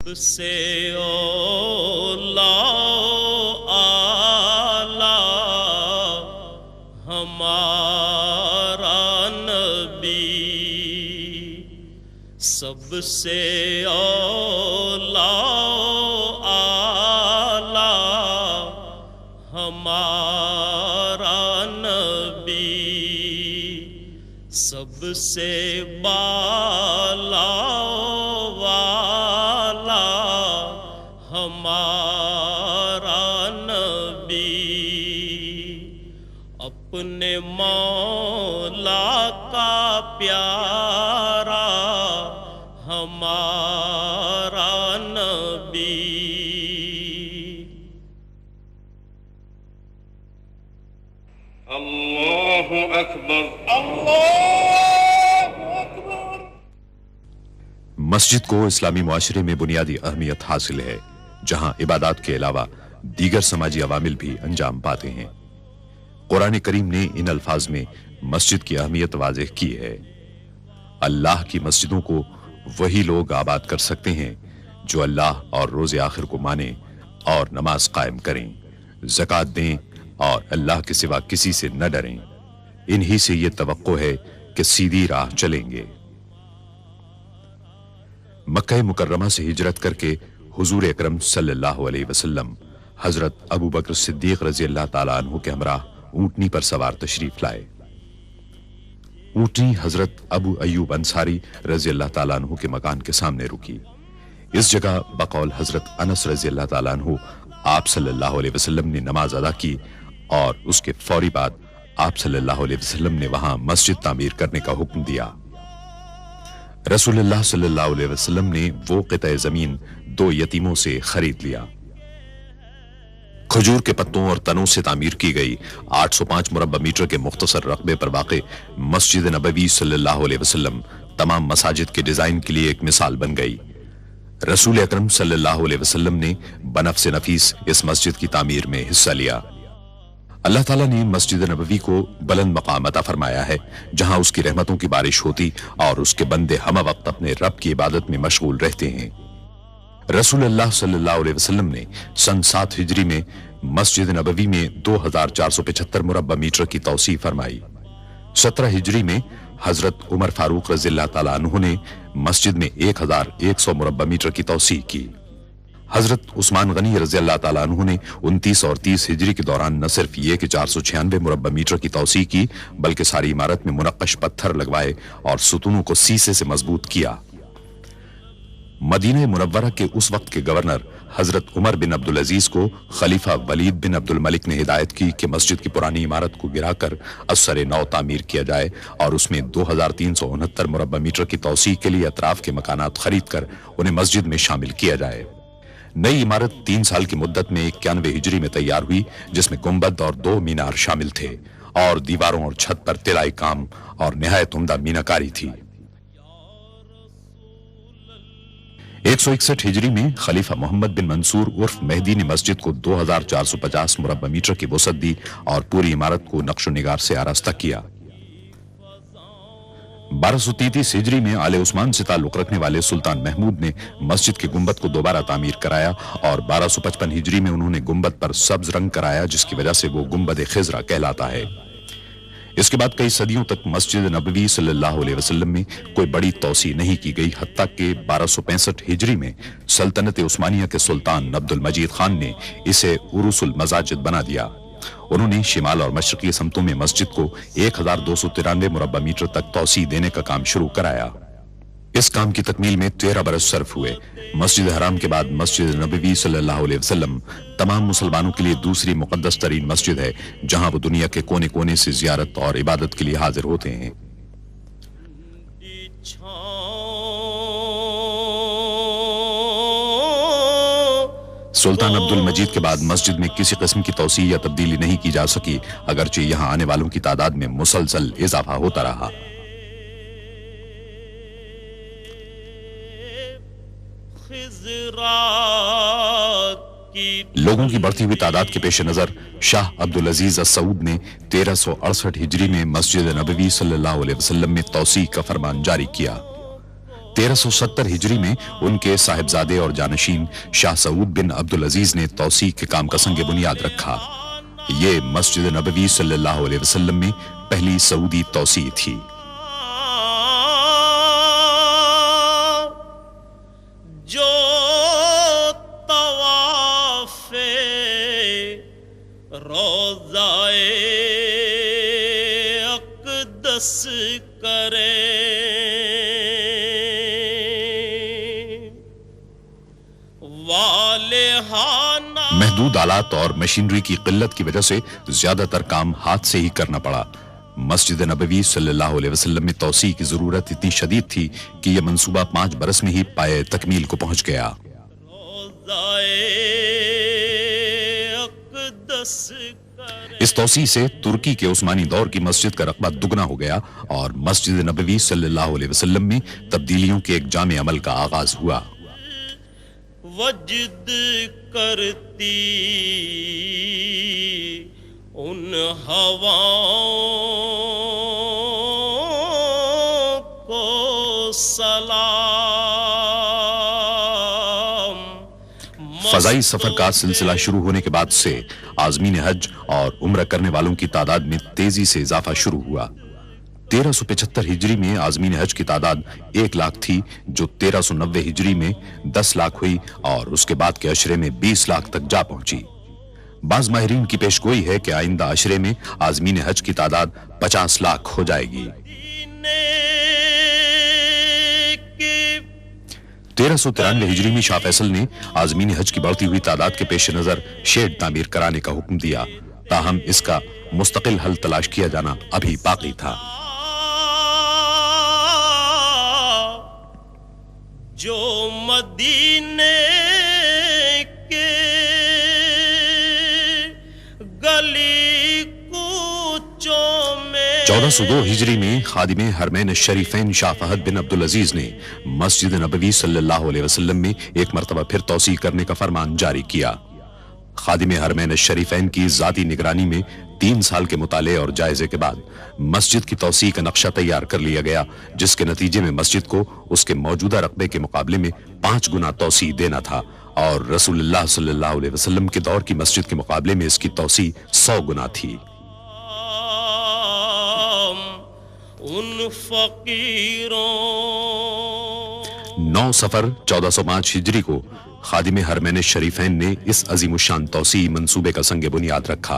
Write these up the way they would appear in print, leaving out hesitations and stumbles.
سے اولا آلہ ہمارا نبی، سب سے اولا آلہ ہمارا نبی، سب سے بالا والا ہمارا نبی، اپنے مولا کا پیارا ہمارا نبی۔ اللہ اکبر، اللہ اکبر۔ مسجد کو اسلامی معاشرے میں بنیادی اہمیت حاصل ہے، جہاں عبادات کے علاوہ دیگر سماجی عوامل بھی انجام پاتے ہیں۔ قرآن کریم نے ان الفاظ میں مسجد کی اہمیت واضح کی ہے۔ اللہ کی مسجدوں کو وہی لوگ آباد کر سکتے ہیں جو اللہ اور روز آخر کو مانیں اور نماز قائم کریں، زکوٰۃ دیں اور اللہ کے سوا کسی سے نہ ڈریں۔ انہی سے یہ توقع ہے کہ سیدھی راہ چلیں گے۔ مکہ مکرمہ سے ہجرت کر کے حضور اکرم صلی اللہ علیہ وسلم حضرت ابو بکر صدیق رضی اللہ تعالیٰ عنہ کے ہمراہ اونٹنی پر سوار تشریف لائے۔ اونٹنی حضرت ابو ایوب انصاری رضی اللہ تعالیٰ عنہ کے مکان کے سامنے رکی۔ اس جگہ بقول حضرت انس رضی اللہ تعالیٰ عنہ آپ صلی اللہ علیہ وسلم نے نماز ادا کی اور اس کے فوری بعد آپ صلی اللہ علیہ وسلم نے وہاں مسجد تعمیر کرنے کا حکم دیا۔ رسول اللہ صلی اللہ علیہ وسلم نے وہ قطع زمین 2 یتیموں سے خرید لیا۔ کھجور کے پتوں اور تنوں سے تعمیر کی گئی 805 مربع میٹر کے مختصر رقبے پر واقع مسجد نبوی صلی اللہ علیہ وسلم تمام مساجد کے ڈیزائن کے لیے ایک مثال بن گئی۔ رسول اکرم صلی اللہ علیہ وسلم نے بنفس نفیس اس مسجد کی تعمیر میں حصہ لیا۔ اللہ تعالیٰ نے مسجد نبوی کو بلند مقام عطا فرمایا ہے، جہاں اس کی رحمتوں کی بارش ہوتی اور اس کے بندے ہمہ وقت اپنے رب کی عبادت میں مشغول رہتے ہیں۔ رسول اللہ صلی اللہ علیہ وسلم نے سن 7 ہجری میں مسجد نبوی میں 2475 مربع میٹر کی توسیع فرمائی۔ 17 ہجری میں حضرت عمر فاروق رضی اللہ تعالیٰ عنہ نے مسجد میں 1100 مربع میٹر کی توسیع کی۔ حضرت عثمان غنی رضی اللہ تعالیٰ عنہ نے 29 اور 30 ہجری کے دوران نہ صرف یہ کہ 496 مربع میٹر کی توسیع کی، بلکہ ساری عمارت میں منقش پتھر لگوائے اور ستونوں کو سیسے سے مضبوط کیا۔ مدینہ منورہ کے اس وقت کے گورنر حضرت عمر بن عبدالعزیز کو خلیفہ ولید بن عبد الملک نے ہدایت کی کہ مسجد کی پرانی عمارت کو گرا کر ازسر نو تعمیر کیا جائے اور اس میں 2369 مربع میٹر کی توسیع کے لیے اطراف کے مکانات خرید کر انہیں مسجد میں شامل کیا جائے۔ نئی عمارت 3 سال کی مدت میں 91 ہجری میں تیار ہوئی، جس میں گنبد اور 2 مینار شامل تھے اور دیواروں اور چھت پر طلائی کام اور نہایت عمدہ میناکاری تھی۔ 161 ہجری میں خلیفہ محمد بن منصور عرف مہدی نے مسجد کو 2450 مربع میٹر کی وسعت دی اور پوری عمارت کو نقش و نگار سے آراستہ کیا۔ 1233 ہجری میں آل عثمان سے تعلق رکھنے والے سلطان محمود نے مسجد کے گنبد کو دوبارہ تعمیر کرایا اور 1255 ہجری میں انہوں نے گنبد پر سبز رنگ کرایا، جس کی وجہ سے وہ گنبد خضرا کہلاتا ہے۔ اس کے بعد کئی صدیوں تک مسجد نبوی صلی اللہ علیہ وسلم میں کوئی بڑی توسیع نہیں کی گئی، حتیٰ کہ 1265 ہجری میں سلطنت عثمانیہ کے سلطان عبد المجید خان نے اسے عروس المساجد بنا دیا۔ انہوں نے شمال اور مشرقی سمتوں میں مسجد کو 1293 مربع میٹر تک توسیع دینے کا کام شروع کرایا۔ اس کام کی تکمیل میں 13 برس صرف ہوئے۔ مسجد حرام کے بعد مسجد نبوی صلی اللہ علیہ وسلم تمام مسلمانوں کے لیے دوسری مقدس ترین مسجد ہے، جہاں وہ دنیا کے کونے کونے سے زیارت اور عبادت کے لیے حاضر ہوتے ہیں۔ سلطان عبد المجید کے بعد مسجد میں کسی قسم کی توسیع یا تبدیلی نہیں کی جا سکی، اگرچہ یہاں آنے والوں کی تعداد میں مسلسل اضافہ ہوتا رہا۔ لوگوں کی بڑھتی ہوئی تعداد کے پیش نظر شاہ عبدالعزیز السعود نے 1368 ہجری میں مسجد نبوی صلی اللہ علیہ وسلم میں توسیع کا فرمان جاری کیا۔ 1370 हिजरी में उनके साहिबजादे और जानशीन शाह सऊद बिन अब्दुल अजीज ने तौसीक के काम का संग बुनियाद रखा। ये मस्जिद नबवी सल्लल्लाहु अलैहि वसल्लम में पहली सऊदी तौसी थी। जो तवाफे रोज़ाए अक़दस करे, महदूद आलात और मशीनरी की किल्लत की वजह से ज्यादातर काम हाथ से ही करना पड़ा। मस्जिद नबवी सल्लल्लाहु अलैहि वसल्लम में तौसी की जरूरत इतनी शदीद थी कि यह मंसूबा 5 बरस में ही पाए तकमील को पहुंच गया। इस तौसी से तुर्की के उस्मानी दौर की मस्जिद का रकबा दुगना हो गया और मस्जिद नबवी सल्लल्लाहु अलैहि वसल्लम में तब्दीलियों के एक जामे अमल का आगाज हुआ। वजद करती उन हवाओं को सलाम। फजाई सफर का सिलसिला शुरू होने के बाद से आज़मीन हज और उम्र करने वालों की तादाद में तेजी से इजाफा शुरू हुआ। 1375 हिजरी में आज़मीन हज की तादाद 1 लाख थी, जो 1390 हिजरी में 10 लाख हुई और उसके बाद के अशरे में 20 लाख तक जा पहुंची। बाज़ माहिरीन की पेशगोई है कि आइंदा अशरे में आज़मीन हज की तादाद 50 लाख हो जाएगी। 1393 हिजरी में शाह फैसल ने आज़मीन हज की बढ़ती हुई तादाद के पेश नजर शेड तामीर कराने का हुक्म दिया, ताहम इसका मुस्तकिल हल तलाश किया जाना अभी बाकी था। जो मदीने के गली कूचों में 1402 हिजरी में खादिमे हरमैन शरीफैन शाह फहद बिन अब्दुल अजीज ने मस्जिद नबवी सल्लल्लाहु अलैहि वसल्लम में एक मरतबा फिर तौसी करने का फरमान जारी किया। खादिमे हरमैन शरीफैन की जाती निगरानी में 3 साल के मुताले और जायजे के बाद मस्जिद की तौसी का नक्शा तैयार कर लिया गया, जिसके नतीजे में मस्जिद को उसके मौजूदा रकबे के मुकाबले में 5 गुना तौसी देना था और रसूलुल्लाह सल्लल्लाहु अलैहि वसल्लम के दौर की मस्जिद के मुकाबले में इसकी तौसी 100 गुना थी। उन फकीरों 9 सफर 1405 हिजरी को खादिमे हरमैन शरीफैन ने इस अजीमुशान तौसी मंसूबे का संग बुनियाद रखा।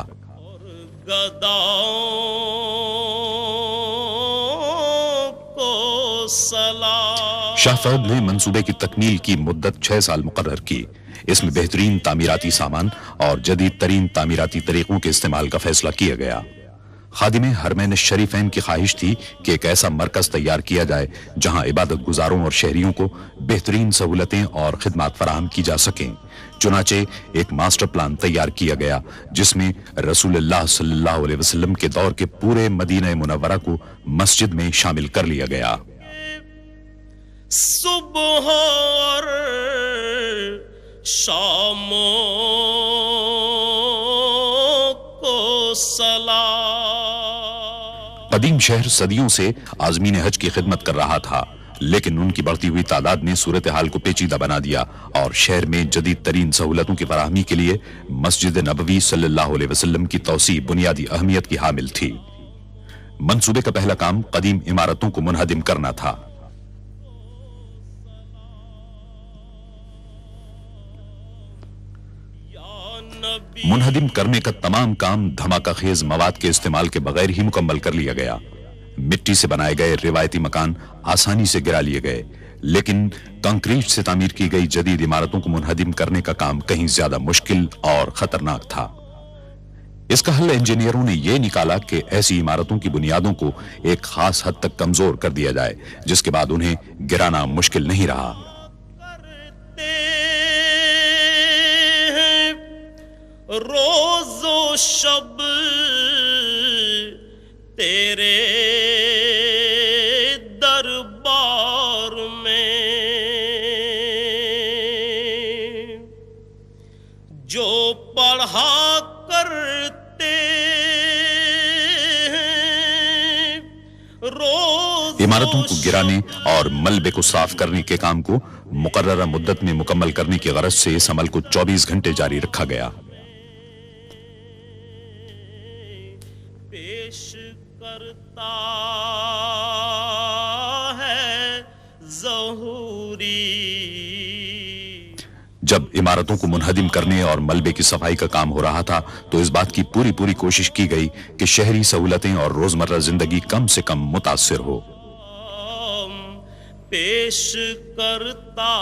शाह फहद ने मंसूबे की तकमील की मुद्दत 6 साल मुकर्रर की। इसमें बेहतरीन तामीराती सामान और जदीद तरीन तामीराती तरीकों के इस्तेमाल का फैसला किया गया। खादिमे हरमैन शरीफैन की ख्वाहिश थी कि एक ऐसा मरकज तैयार किया जाए जहां इबादत गुजारों और शहरियों को बेहतरीन सहूलतें और खिदमात फराहम की जा सकें। चुनाचे एक मास्टर प्लान तैयार किया गया, जिसमें रसूलुल्लाह सल्लल्लाहु अलैहि वसल्लम के दौर के पूरे मदीना मुनव्वरा को मस्जिद में शामिल कर लिया गया। सुबह और शामों को सलाम। कदीम शहर सदियों से आज़मीन हज की खिदमत कर रहा था, लेकिन उनकी बढ़ती हुई तादाद ने सूरत हाल को पेचीदा बना दिया और शहर में जदीद तरीन सहूलतों की फराहमी के लिए मस्जिद नबवी सल्लल्लाहु अलैहि वसल्लम की तौसी बुनियादी अहमियत की हामिल थी। मंसूबे का पहला काम कदीम इमारतों को मुनहदिम करना था। मुनहदिम करने का तमाम काम धमाका खेज मवाद के इस्तेमाल के बगैर ही मुकम्मल कर लिया गया। मिट्टी से बनाए गए रिवायती मकान आसानी से गिरा लिए गए, लेकिन कंक्रीट से तामीर की गई जदीद इमारतों को मुनहदिम करने का काम कहीं ज्यादा मुश्किल और खतरनाक था। इसका हल इंजीनियरों ने यह निकाला कि ऐसी इमारतों की बुनियादों को एक खास हद तक कमजोर कर दिया जाए, जिसके बाद उन्हें गिराना मुश्किल नहीं रहा। रोज़ो शब तेरे दरबार में जो पढ़ा करते हैं रोज عمارتوں کو گرانے اور ملبے کو صاف کرنے کے کام کو مقررہ مدت میں مکمل کرنے کی غرض سے اس عمل کو 24 گھنٹے جاری رکھا گیا۔ پیش کرتا ہے ظہوری۔ جب عمارتوں کو منہدم کرنے اور ملبے کی صفائی کا کام ہو رہا تھا تو اس بات کی پوری کوشش کی گئی کہ شہری سہولتیں اور روزمرہ زندگی کم سے کم متاثر ہو۔ پیش کرتا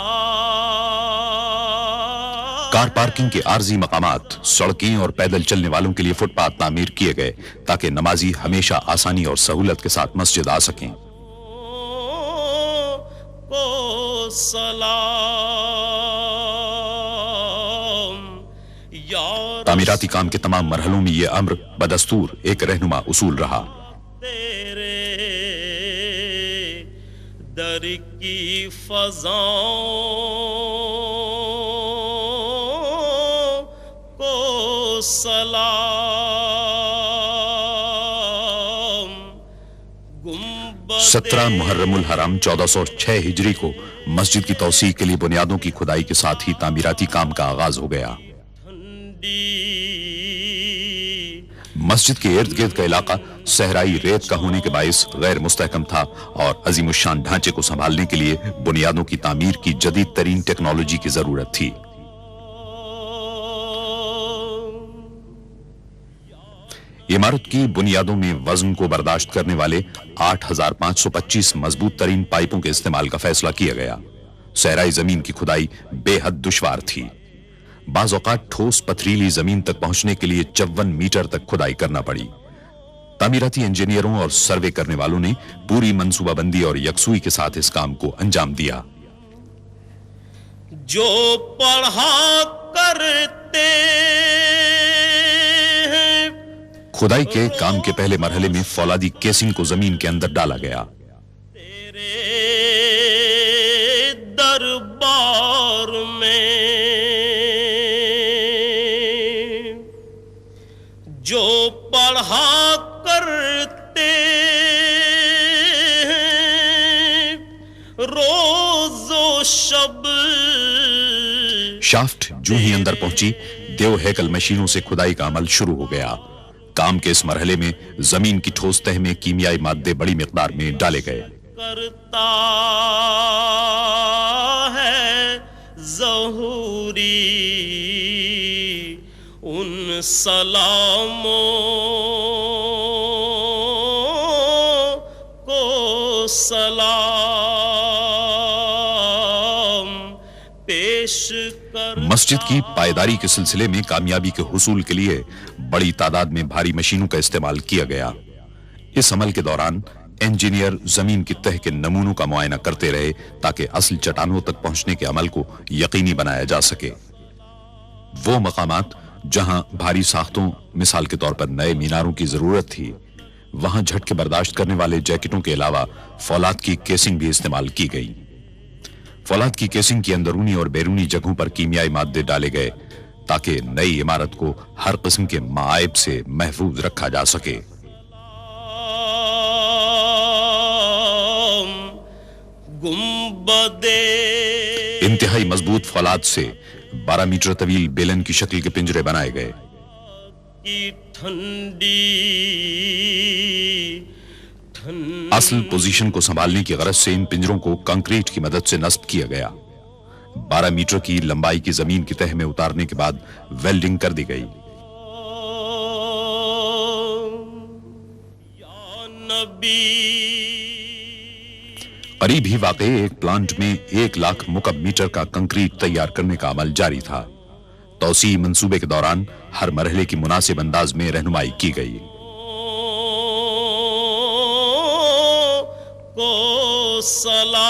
کار پارکنگ کے عارضی مقامات، سڑکیں اور پیدل چلنے والوں کے لیے فٹ پاتھ تعمیر کیے گئے تاکہ نمازی ہمیشہ آسانی اور سہولت کے ساتھ مسجد آ سکیں۔ کو سلام یا تعمیراتی کام کے تمام مرحلوں میں یہ امر بدستور ایک رہنما اصول رہا۔ تیرے در کی فضاؤں کو سلام۔ 17 محرم الحرام 1406 ہجری کو مسجد کی توسیع کے لیے بنیادوں کی کھدائی کے ساتھ ہی تعمیراتی کام کا آغاز ہو گیا۔ مسجد کے ارد گرد کا علاقہ صحرائی ریت کا ہونے کے باعث غیر مستحکم تھا اور عظیم الشان ڈھانچے کو سنبھالنے کے لیے بنیادوں کی تعمیر کی جدید ترین ٹیکنالوجی کی ضرورت تھی۔ عمارت کی بنیادوں میں وزن کو برداشت کرنے والے 8525 مضبوط ترین پائپوں کے استعمال کا فیصلہ کیا گیا۔ صحرائی زمین کی کھدائی بے حد دشوار تھی۔ بعض اوقات ٹھوس پتھریلی زمین تک پہنچنے کے لیے 54 میٹر تک کھدائی کرنا پڑی۔ تعمیراتی انجینئروں اور سروے کرنے والوں نے پوری منصوبہ بندی اور یکسوئی کے ساتھ اس کام کو انجام دیا۔ جو پڑھا کرتے ہیں کھدائی کے کام کے پہلے مرحلے میں فولادی کیسنگ کو زمین کے اندر ڈالا گیا۔ تیرے دربار میں جو پڑھا کرتے ہیں روز و شب۔ شافٹ جو ہی اندر پہنچی، دیو ہیکل مشینوں سے کھدائی کا عمل شروع ہو گیا۔ کام کے اس مرحلے میں زمین کی ٹھوس تہ میں کیمیائی مادے بڑی مقدار میں ڈالے گئے۔ کرتا ہے ظہوری ان سلاموں کو سلام پیش کر۔ مسجد کی پائیداری کے سلسلے میں کامیابی کے حصول کے لیے بڑی تعداد میں بھاری مشینوں کا استعمال کیا گیا۔ اس عمل کے دوران انجینئر زمین کی تہ کے نمونوں کا معائنہ کرتے رہے تاکہ اصل چٹانوں تک پہنچنے کے عمل کو یقینی بنایا جا سکے۔ وہ مقامات جہاں بھاری ساختوں، مثال کے طور پر نئے میناروں کی ضرورت تھی، وہاں جھٹکے برداشت کرنے والے جیکٹوں کے علاوہ فولاد کی کیسنگ بھی استعمال کی گئی۔ فولاد کی کیسنگ کی اندرونی اور بیرونی جگہوں پر کیمیائی مادے ڈالے گئے تاکہ نئی عمارت کو ہر قسم کے معائب سے محفوظ رکھا جا سکے۔ انتہائی مضبوط فولاد سے 12 میٹر طویل بیلن کی شکل کے پنجرے بنائے گئے۔ اصل پوزیشن کو سنبھالنے کی غرض سے ان پنجروں کو کنکریٹ کی مدد سے نصب کیا گیا۔ 12 میٹر کی لمبائی کی زمین کی تہ میں اتارنے کے بعد ویلڈنگ کر دی گئی۔ قریب ہی واقع ایک پلانٹ میں 1 لاکھ مکعب میٹر کا کنکریٹ تیار کرنے کا عمل جاری تھا۔ توسیع منصوبے کے دوران ہر مرحلے کی مناسب انداز میں رہنمائی کی گئی۔ کو سلام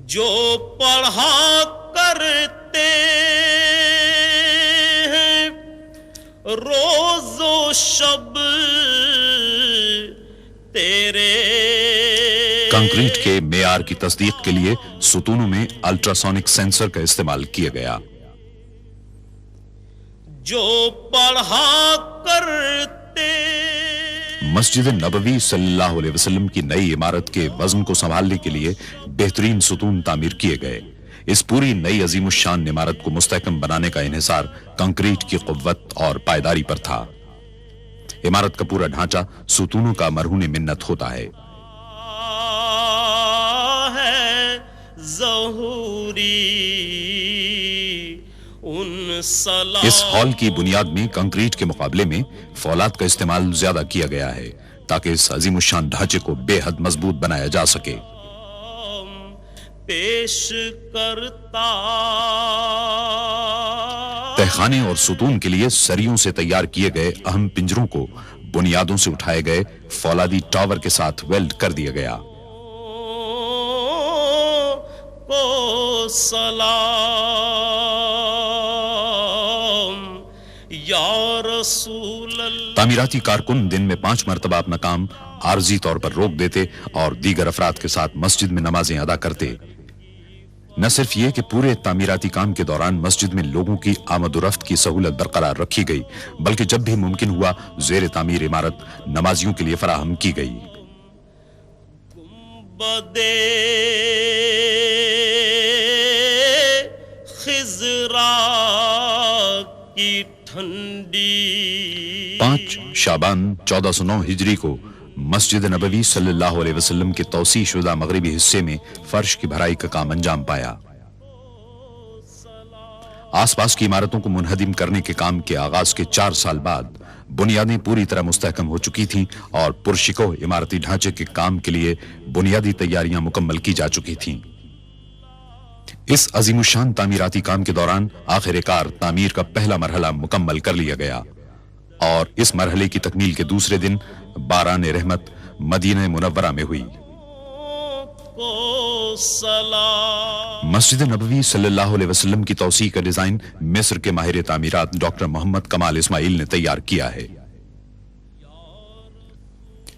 جو پڑھا کرتے ہیں روز و شب تیرے۔ کنکریٹ کے معیار کی تصدیق کے لیے ستونوں میں الٹراسونک سینسر کا استعمال کیا گیا۔ جو پڑھا کرتے मस्जिद नबवी सल्लल्लाहु अलैहि वसल्लम की नई इमारत के वजन को संभालने के लिए बेहतरीन सुतून तामीर किए गए। इस पूरी नई अजीमुशान इमारत को मुस्तहकम बनाने का इन्हिसार कंक्रीट की कुव्वत और पायदारी पर था। इमारत का पूरा ढांचा सुतूनों का मरहून मिन्नत होता है। इस हॉल की बुनियाद में कंक्रीट के मुकाबले में फौलाद का इस्तेमाल ज्यादा किया गया है ताकि इस अजीमुशान ढांचे को बेहद मजबूत बनाया जा सके। पेश करता तहखाने और सुतून के लिए सरियों से तैयार किए गए अहम पिंजरों को बुनियादों से उठाए गए फौलादी टावर के साथ वेल्ड कर दिया गया। को सलाम या रसूल अल्लाह। तामीराती कारकुन दिन में 5 मरतबा अपना काम आर्जी तौर पर रोक देते और दीगर अफराद के साथ मस्जिद में नमाजें अदा करते। न सिर्फ ये कि पूरे तामीराती काम के दौरान मस्जिद में लोगों की आमद-ओ-रफ्त की सहूलत बरकरार रखी गई, बल्कि जब भी मुमकिन हुआ जेर तामीर इमारत नमाजियों के लिए फराहम की गई। बदे खिजरा की ठंडी 5 शाबान 1409 हिजरी को मस्जिद नबवी सल्लल्लाहु अलैहि वसल्लम के तौसी शुदा मगरिबी हिस्से में फर्श की भराई का काम अंजाम पाया। आसपास की इमारतों को मुनहदिम करने के काम के आगाज के 4 साल बाद बुनियादें पूरी तरह मुस्तहकम हो चुकी थीं और पुरशिको इमारती ढांचे के काम के लिए बुनियादी तैयारियां मुकम्मल की जा चुकी थीं। इस अजीमुशान तामीराती काम के दौरान आखिरकार तामीर का पहला मरहला मुकम्मल कर लिया गया और इस मरहले की तकमील के दूसरे दिन बारान रहमत मदीना मुनव्वरा में हुई। मस्जिद नबवी सल्लल्लाहु अलैहि वसल्लम की तौसी का डिजाइन मिस्र के माहिर तामीरात डॉक्टर मोहम्मद कमाल इस्माइल ने तैयार किया है।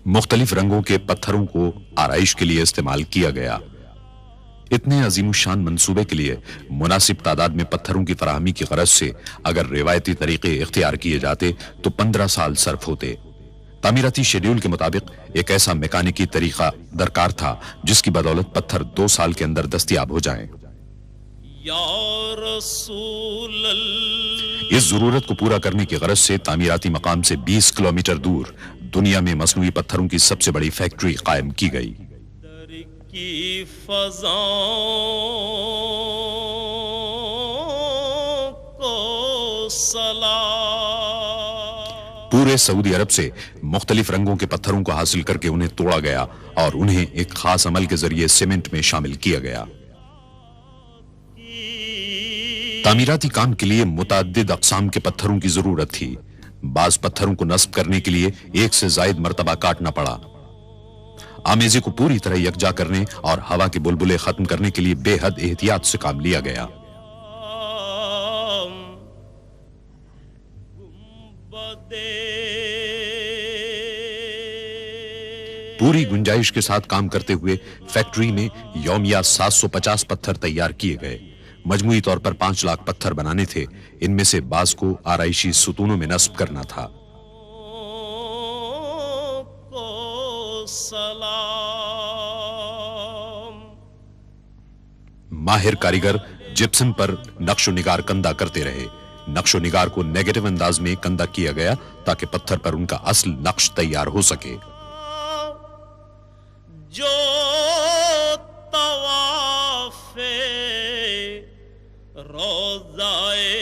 मुख्तलिफ रंगों के पत्थरों को आराइश के लिए इस्तेमाल किया गया। इतने अजीमुशान मंसूबे के लिए मुनासिब तादाद में पत्थरों की फराहमी की गरज से अगर रिवायती तरीके इख्तियार किए जाते तो 15 साल सर्फ होते। तामीराती शेड्यूल के मुताबिक एक ऐसा मैकेनिकी तरीका दरकार था जिसकी बदौलत पत्थर 2 साल के अंदर दस्तयाब हो जाएं। या रसूल इस जरूरत को पूरा करने की गरज से तामीराती मकाम से 20 किलोमीटर दूर दुनिया में मसनूई पत्थरों की सबसे बड़ी फैक्ट्री कायम की गई। की फजाओं को सलाम। पूरे सऊदी अरब से मुख्तलिफ रंगों के पत्थरों को हासिल करके उन्हें तोड़ा गया और उन्हें एक खास अमल के जरिए सीमेंट में शामिल किया गया। तामीराती काम के लिए मुताद्दिद अक़साम के पत्थरों की जरूरत थी। बाज पत्थरों को नस्ब करने के लिए 1 से ज़ायद मरतबा काटना पड़ा। आमेजे को पूरी तरह यकजा करने और हवा के बुलबुले खत्म करने के लिए बेहद एहतियात से काम लिया गया। पूरी गुंजाइश के साथ काम करते हुए फैक्ट्री में यौमिया 750 पत्थर तैयार किए गए। मजमूई तौर पर 5 लाख पत्थर बनाने थे। इनमें से बाज को आराइशी सुतूनों में नस्ब करना था। माहिर कारीगर जिप्सम पर नक्शो निगार कंदा करते रहे। नक्शो निगार को नेगेटिव अंदाज में कंदा किया गया ताकि पत्थर पर उनका असल नक्श तैयार हो सके। जो तवाफे रोज़ाए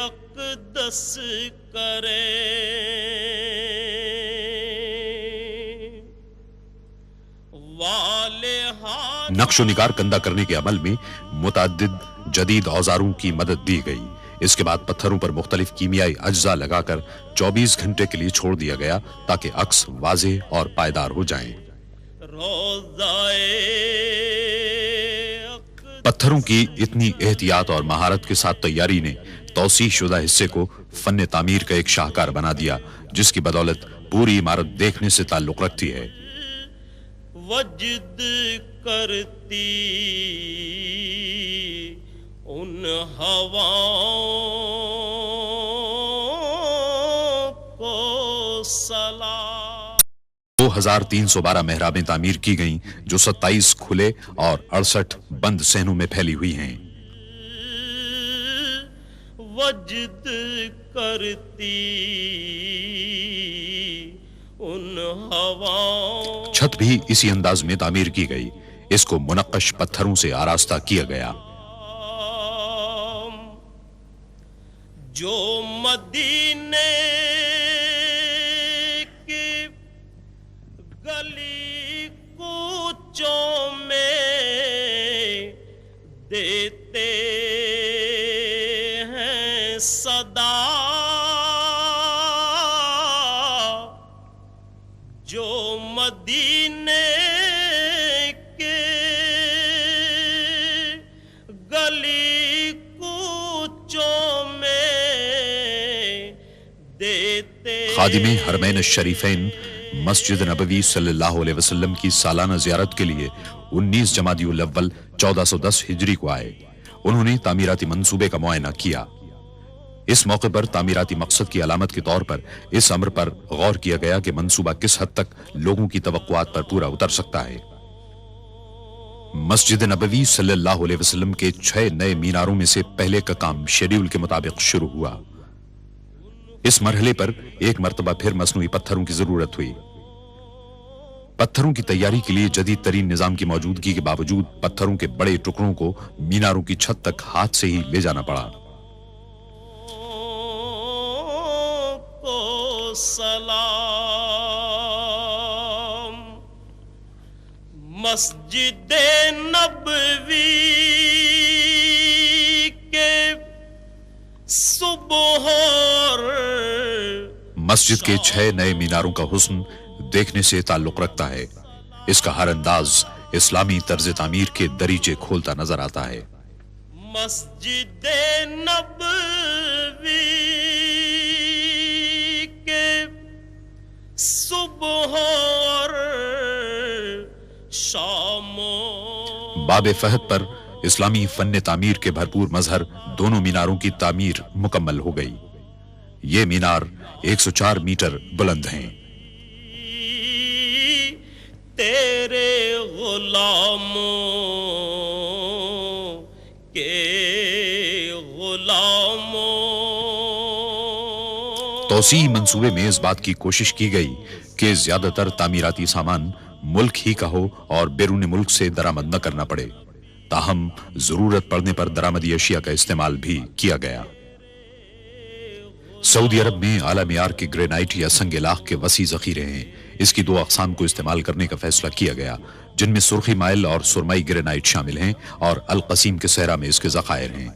अक़दस करे नक्शो निगार कंदा करने के अमल में मुताद्दिद जदीद औजारों की मदद दी गई। इसके बाद पत्थरों पर मुख्तलिफ कीमियाई अज्जा लगाकर 24 घंटे के लिए छोड़ दिया गया ताकि अक्स वाज़ेह और पायदार हो जाएं। पत्थरों की इतनी एहतियात और महारत के साथ तैयारी ने तौसीह शुदा हिस्से को फन तामीर का एक शाहकार बना दिया, जिसकी बदौलत पूरी इमारत देखने से ताल्लुक रखती है। वजद करती उन हवाओं को सलाम 2312 मेहराबें तामीर की गईं जो 27 खुले और 68 बंद सहनों में फैली हुई हैं। वजद करती उन हवाओं छत भी इसी अंदाज में तामीर की गई। इसको मुनक्कश पत्थरों से आरास्ता किया गया। जो मदीने की गली कूचों में देते हैं सदा, जो मदीने के गली कूचों में देते खादिमे हरमैन शरीफैन मस्जिद नबवी सल्लल्लाहु अलैहि वसल्लम की सालाना जियारत के लिए 19 जमादियुल अव्वल 1410 हिजरी को आए। उन्होंने तामीराती मंसूबे का मुआयना किया। इस मौके पर तामीराती मकसद की अलामत के तौर पर इस अम्र पर गौर किया गया कि मंसूबा किस हद तक लोगों की तवक्कुआत पर पूरा उतर सकता है। मस्जिद नबवी सल्लल्लाहु अलैहि वसल्लम के 6 नए मीनारों में से पहले का काम शेड्यूल के मुताबिक शुरू हुआ। इस मरहले पर एक मर्तबा फिर मसनूई पत्थरों की जरूरत हुई। पत्थरों की तैयारी के लिए जदीद तरीन निजाम की मौजूदगी के बावजूद पत्थरों के बड़े टुकड़ों को मीनारों की छत तक हाथ से ही ले जाना पड़ा। को सलाम मस्जिद नबवी के सुबह मस्जिद के 6 नए मीनारों का हुस्न देखने से ताल्लुक रखता है। इसका हर अंदाज इस्लामी तर्ज तामीर के दरीचे खोलता नजर आता है। मस्जिद नबवी के सुबह और शामों बाब फहद पर इस्लामी फन्ने तामीर के भरपूर मजहर दोनों मीनारों की तामीर मुकम्मल हो गई। ये मीनार 104 मीटर बुलंद हैं। तेरे गुलामों के गुलामों तौसी मंसूबे में इस बात की कोशिश की गई कि ज्यादातर तामीराती सामान मुल्क ही का हो और बैरून मुल्क से दरामद न करना पड़े। ताहम जरूरत पड़ने पर दरामदी अशिया का इस्तेमाल भी किया गया। सऊदी अरब में आला मियार के ग्रेनाइट या संगे लाख के वसी जखीरे हैं। इसकी 2 अक़साम को इस्तेमाल करने का फैसला किया गया, जिनमें सुर्खी माइल और सुरमई ग्रेनाइट शामिल हैं और अल कसीम के सहरा में इसके ज़खायर हैं।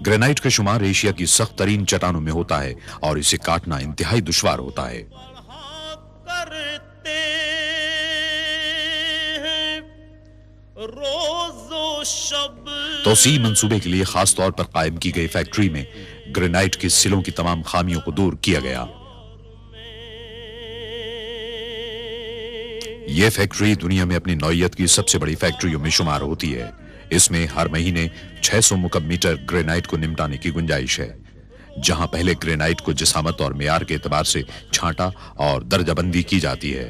ग्रेनाइट का शुमार एशिया की सख्त तरीन चट्टानों में होता है और इसे काटना इंतहाई दुश्वार होता है। करते हैं रोज़ो शब तौसी मंसूबे के लिए खास तौर पर कायम की गई फैक्ट्री में ग्रेनाइट के सिलों की तमाम खामियों को दूर किया गया। यह फैक्ट्री दुनिया में अपनी नौइयत की सबसे बड़ी फैक्ट्रियों में शुमार होती है। इसमें हर महीने 600 मुकब मीटर ग्रेनाइट को निपटाने की गुंजाइश है। जहां पहले ग्रेनाइट को जिसामत और मेयार के एतबार से छांटा और दर्जाबंदी की जाती है।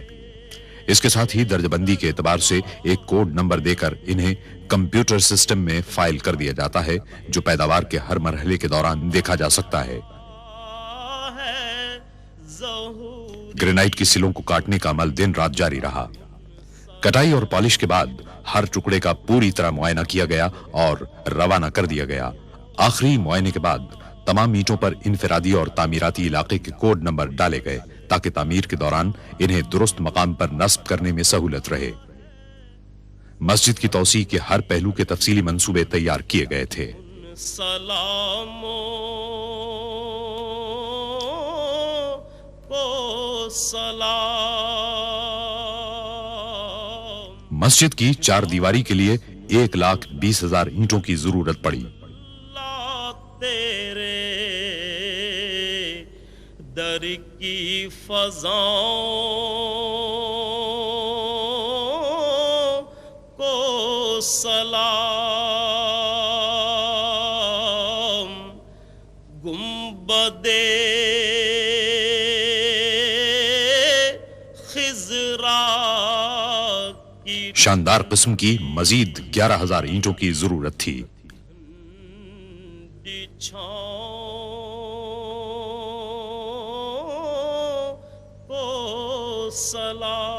इसके साथ ही दर्जाबंदी के एतबार से एक कोड नंबर देकर इन्हें कंप्यूटर सिस्टम में फाइल कर दिया जाता है, जो पैदावार के हर मरहले के दौरान देखा जा सकता है। ग्रेनाइट की सिलों को काटने का अमल दिन रात जारी रहा। कटाई और पॉलिश के बाद हर टुकड़े का पूरी तरह मुआयना किया गया और रवाना कर दिया गया। आखिरी मुआयने के बाद तमाम ईंटों पर इनफरादी और तामीराती इलाके के कोड नंबर डाले गए ताकि तामीर के दौरान इन्हें दुरुस्त मकाम पर नस्ब करने में सहूलत रहे। मस्जिद की तौसी के हर पहलू के तफसीली मंसूबे तैयार किए गए थे। सलामों को सलाम मस्जिद की 4 दीवारी के लिए 1,20,000 ईंटों की जरूरत पड़ी। तेरे दर की फज़ाओं को सलाम गुंबदे کی شاندار قسم کی مزید 11,000 اینٹوں کی ضرورت تھی۔ چھاؤں کو سلام،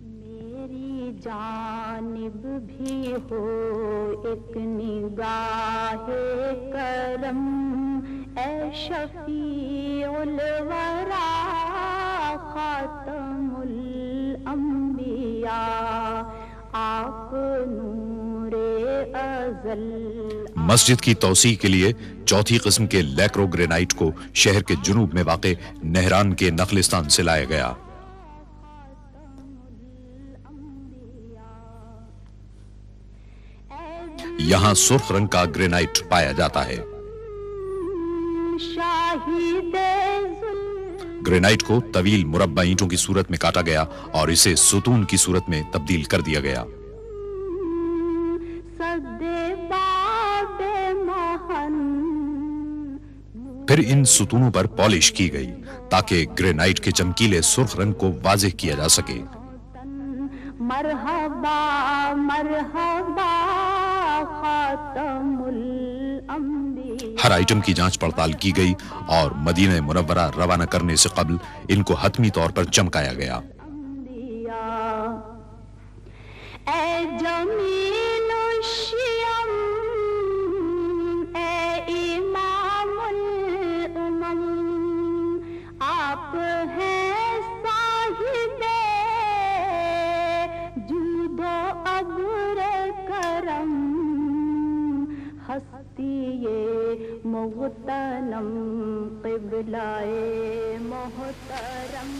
میری جانب بھی ہو ایک نگاہ کرم، اے شفیع الورا خاتم الانبیاء، آپ نور ازل۔ مسجد کی توسیع کے لیے چوتھی قسم کے لیکرو گرینائٹ کو شہر کے جنوب میں واقع نہران کے نخلستان سے لایا گیا۔ یہاں سرخ رنگ کا گرینائٹ پایا جاتا ہے۔ گرینائٹ کو طویل مربع اینٹوں کی صورت میں کاٹا گیا اور اسے ستون کی صورت میں تبدیل کر دیا گیا۔ پھر ان ستونوں پر پالش کی گئی تاکہ گرینائٹ کے چمکیلے سرخ رنگ کو واضح کیا جا سکے۔ مرحبا مرحبا خاتم الانبیاء۔ ہر آئٹم کی جانچ پڑتال کی گئی اور مدینہ منورہ روانہ کرنے سے قبل ان کو حتمی طور پر چمکایا گیا۔ اے جمیل الشیم، اے امام الامم، آپ ہیں صاحب جود و ابر کرم، ہستی مغتنم قبلہ محترم۔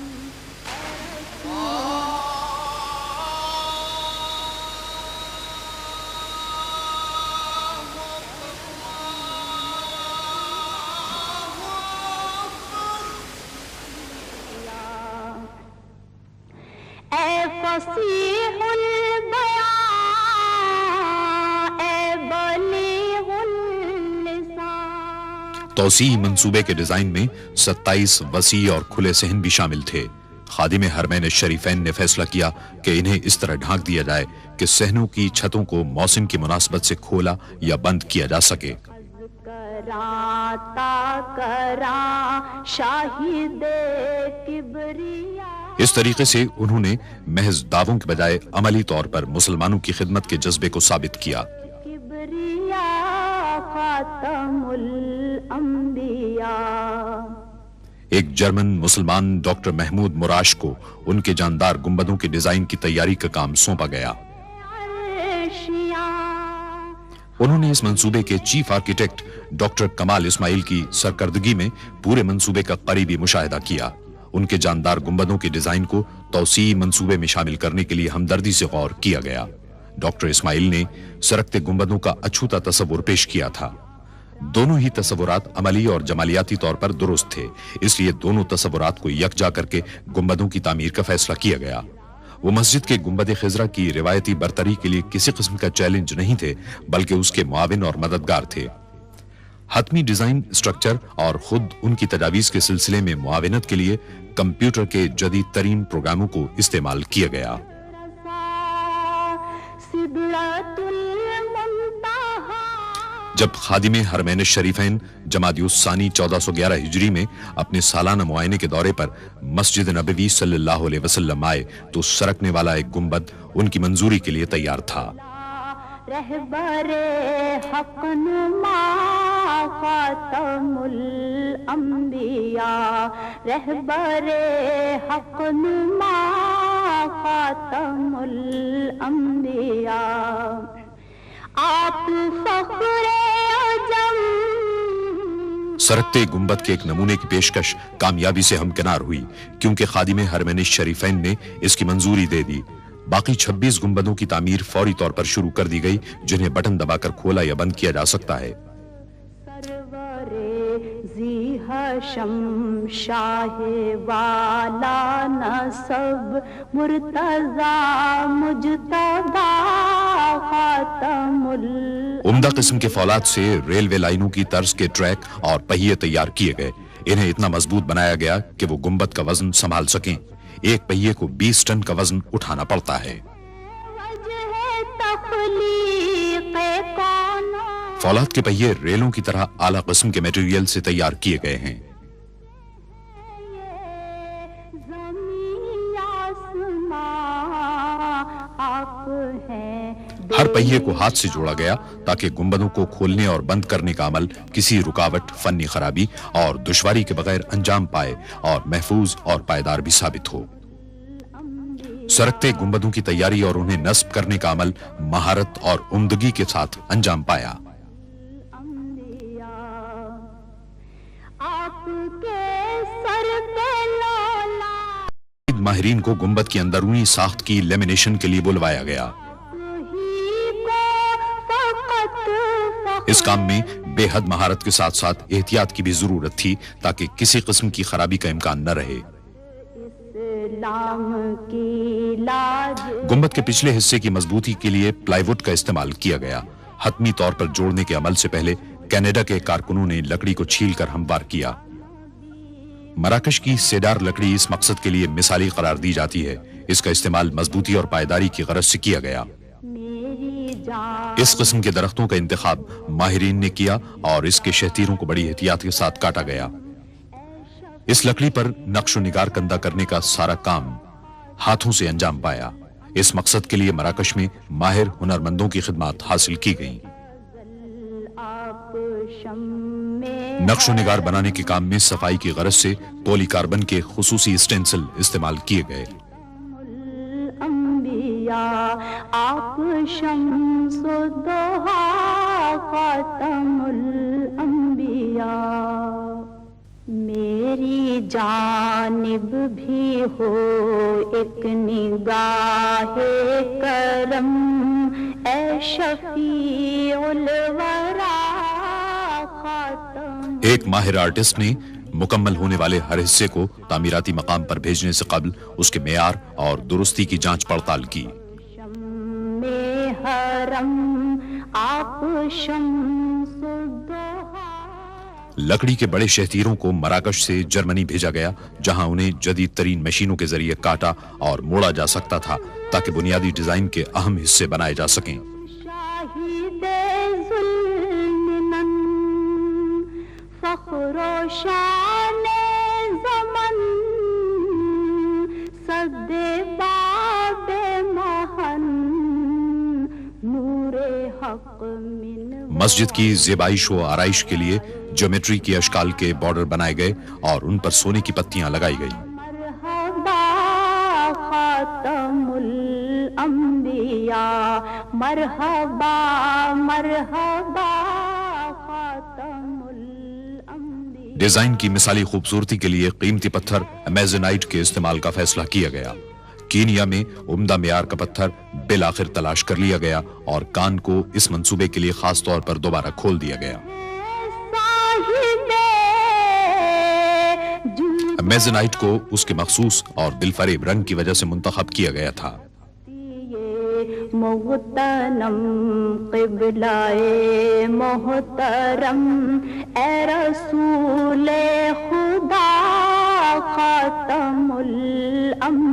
اے فصیح البیان، اے بلیغ اللسان۔ توسیع منصوبے کے ڈیزائن میں 27 وسیع اور کھلے صحن بھی شامل تھے۔ خادم حرمین الشریفین نے فیصلہ کیا کہ انہیں اس طرح ڈھانک دیا جائے کہ صحنوں کی چھتوں کو موسم کی مناسبت سے کھولا یا بند کیا جا سکے۔ اس طریقے سے انہوں نے محض دعووں کے بجائے عملی طور پر مسلمانوں کی خدمت کے جذبے کو ثابت کیا۔ ایک جرمن مسلمان ڈاکٹر محمود مراش کو ان کے جاندار گنبدوں کے ڈیزائن کی تیاری کا کام سونپا گیا۔ انہوں نے اس منصوبے کے چیف آرکیٹیکٹ ڈاکٹر کمال اسماعیل کی سرکردگی میں پورے منصوبے کا قریبی مشاہدہ کیا۔ ان کے جاندار گنبدوں کے ڈیزائن کو توسیع منصوبے میں شامل کرنے کے لیے ہمدردی سے غور کیا گیا۔ ڈاکٹر اسماعیل نے سرکتے گنبدوں کا اچھوتا تصور پیش کیا تھا۔ دونوں ہی تصورات عملی اور جمالیاتی طور پر درست تھے، اس لیے دونوں تصورات کو یکجا کر کے گنبدوں کی تعمیر کا فیصلہ کیا گیا۔ وہ مسجد کے گنبد خضرا کی روایتی برتری کے لیے کسی قسم کا چیلنج نہیں تھے، بلکہ اس کے معاون اور مددگار تھے۔ حتمی ڈیزائن اسٹرکچر اور خود ان کی تجاویز کے سلسلے میں معاونت کے لیے کمپیوٹر کے جدید ترین پروگراموں کو استعمال کیا گیا۔ جب خادم حرمین الشریفین جمادی الثانی 1411 ہجری میں اپنے سالانہ معائنے کے دورے پر مسجد نبوی صلی اللہ علیہ وسلم آئے تو سرکنے والا ایک گنبد ان کی منظوری کے لیے تیار تھا۔ رہبر حق نما خاتم الانبیاء، رہبر حق نما خاتم الانبیاء، آپ فخر عجم۔ سرکتے گنبد کے ایک نمونے کی پیشکش کامیابی سے ہمکنار ہوئی کیونکہ خادم حرمین الشریفین نے اس کی منظوری دے دی۔ باقی 26 گنبدوں کی تعمیر فوری طور پر شروع کر دی گئی، جنہیں بٹن دبا کر کھولا یا بند کیا جا سکتا ہے۔ سرور ذی حشم شاہ والا نسب مرتضی مجتبی خاتم عمدہ قسم کے فولاد سے ریلوے لائنوں کی طرز کے ٹریک اور پہیے تیار کیے گئے۔ انہیں اتنا مضبوط بنایا گیا کہ وہ گنبد کا وزن سنبھال سکیں. ایک پہیے کو 20 ٹن کا وزن اٹھانا پڑتا ہے. فولاد کے پہیے ریلوں کی طرح اعلیٰ قسم کے میٹیریل سے تیار کیے گئے ہیں. ہر پہیے کو ہاتھ سے جوڑا گیا تاکہ گنبدوں کو کھولنے اور بند کرنے کا عمل کسی رکاوٹ، فنی خرابی اور دشواری کے بغیر انجام پائے اور محفوظ اور پائیدار بھی ثابت ہو. سرکتے گنبدوں کی تیاری اور انہیں نصب کرنے کا عمل مہارت اور عمدگی کے ساتھ انجام پایا. ماہرین کو گنبد کی اندرونی ساخت کی لیمینیشن کے لیے بلوایا گیا. اس کام میں بے حد مہارت کے ساتھ ساتھ احتیاط کی بھی ضرورت تھی تاکہ کسی قسم کی خرابی کا امکان نہ رہے. گنبد کے پچھلے حصے کی مضبوطی کے لیے پلائی ووڈ کا استعمال کیا گیا. حتمی طور پر جوڑنے کے عمل سے پہلے کینیڈا کے کارکنوں نے لکڑی کو چھیل کر ہموار کیا. مراکش کی سیڈار لکڑی اس مقصد کے لیے مثالی قرار دی جاتی ہے. اس کا استعمال مضبوطی اور پائیداری کی غرض سے کیا گیا. اس قسم کے درختوں کا انتخاب ماہرین نے کیا اور اس کے شہتیروں کو بڑی احتیاط کے ساتھ کاٹا گیا. اس لکڑی پر نقش و نگار کندہ کرنے کا سارا کام ہاتھوں سے انجام پایا. اس مقصد کے لیے مراکش میں ماہر ہنرمندوں کی خدمات حاصل کی گئیں. نقش و نگار بنانے کے کام میں صفائی کی غرض سے پولی کاربن کے خصوصی اسٹینسل استعمال کیے گئے. آپ شمس الضحیٰ خاتم الانبیاء. میری جانب بھی ہو ایک نگاہ کرم اے شفیع الورا خاتم. ایک ماہر آرٹسٹ نے مکمل ہونے والے ہر حصے کو تعمیراتی مقام پر بھیجنے سے قبل اس کے معیار اور درستی کی جانچ پڑتال کی. لکڑی کے بڑے شہتیروں کو مراکش سے جرمنی بھیجا گیا جہاں انہیں جدید ترین مشینوں کے ذریعے کاٹا اور موڑا جا سکتا تھا تاکہ بنیادی ڈیزائن کے اہم حصے بنائے جا سکیں. فخر و شان زمن صد باب محن نور حق من. مسجد کی زیبائش و آرائش کے لیے جیومیٹری کی اشکال کے بارڈر بنائے گئے اور ان پر سونے کی پتیاں لگائی گئیں. مرحبا خاتم الانبیاء مرحبا مرحبا خاتم الانبیاء. ڈیزائن کی مثالی خوبصورتی کے لیے قیمتی پتھر امیزونائٹ کے استعمال کا فیصلہ کیا گیا. کینیا میں عمدہ معیار کا پتھر بالآخر تلاش کر لیا گیا اور کان کو اس منصوبے کے لیے خاص طور پر دوبارہ کھول دیا گیا. امیزونائٹ کو اس کے مخصوص اور دلفریب رنگ کی وجہ سے منتخب کیا گیا تھا. مغتنم قبلہ محترم اے رسول خدا خاتم الانبیاء.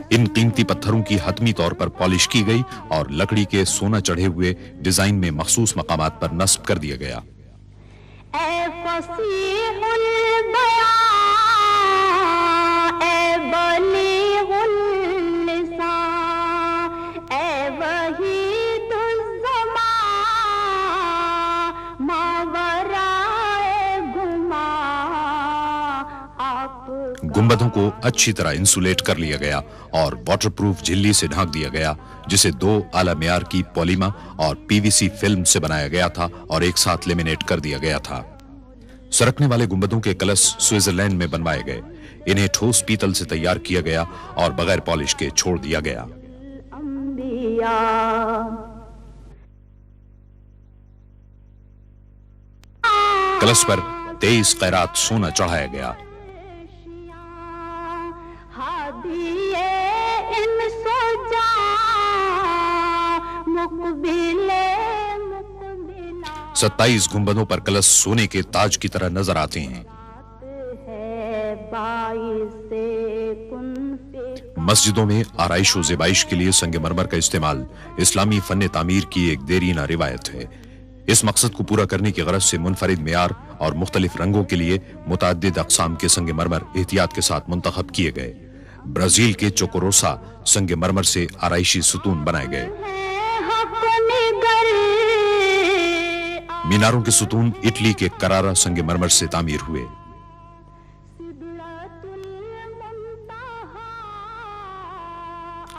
ان قیمتی پتھروں کی حتمی طور پر پالش کی گئی اور لکڑی کے سونا چڑھے ہوئے ڈیزائن میں مخصوص مقامات پر نصب کر دیا گیا. اے فصیح البیان اے بلیغ اللسان اے وحید الزمان ماورائے گما. آپ گنبدوں کو اچھی طرح انسولیٹ کر لیا گیا اور واٹر پروف جھلی سے ڈھانک دیا گیا جسے 2 اعلی معیار کی پولیما اور پی وی سی فلم سے بنایا گیا تھا اور ایک ساتھ لیمینیٹ کر دیا گیا تھا. سرکنے والے گنبدوں کے کلش سوئٹزرلینڈ میں بنوائے گئے. انہیں ٹھوس پیتل سے تیار کیا گیا اور بغیر پالش کے چھوڑ دیا گیا. کلش پر 23 قیرات سونا چڑھایا گیا. 27 गुंबदों पर कलश सोने के ताज की तरह नजर आते हैं। मस्जिदों में आराइश व ज़ेबाइश के लिए संगमरमर का इस्तेमाल इस्लामी फन तामीर की एक देरीना रिवायत है। इस मकसद को पूरा करने की गरज से मुनफरिद मेयार और मुख्तलिफ रंगों के लिए मुतअद्दिद अक़साम के संगमरमर एहतियात के साथ मुंतखब किए गए। ब्राजील के चोकोरोसा संगमरमर से आराइशी सुतून बनाए गए। मीनारों के सुतून इटली के करारा संगमरमर से तामीर हुए।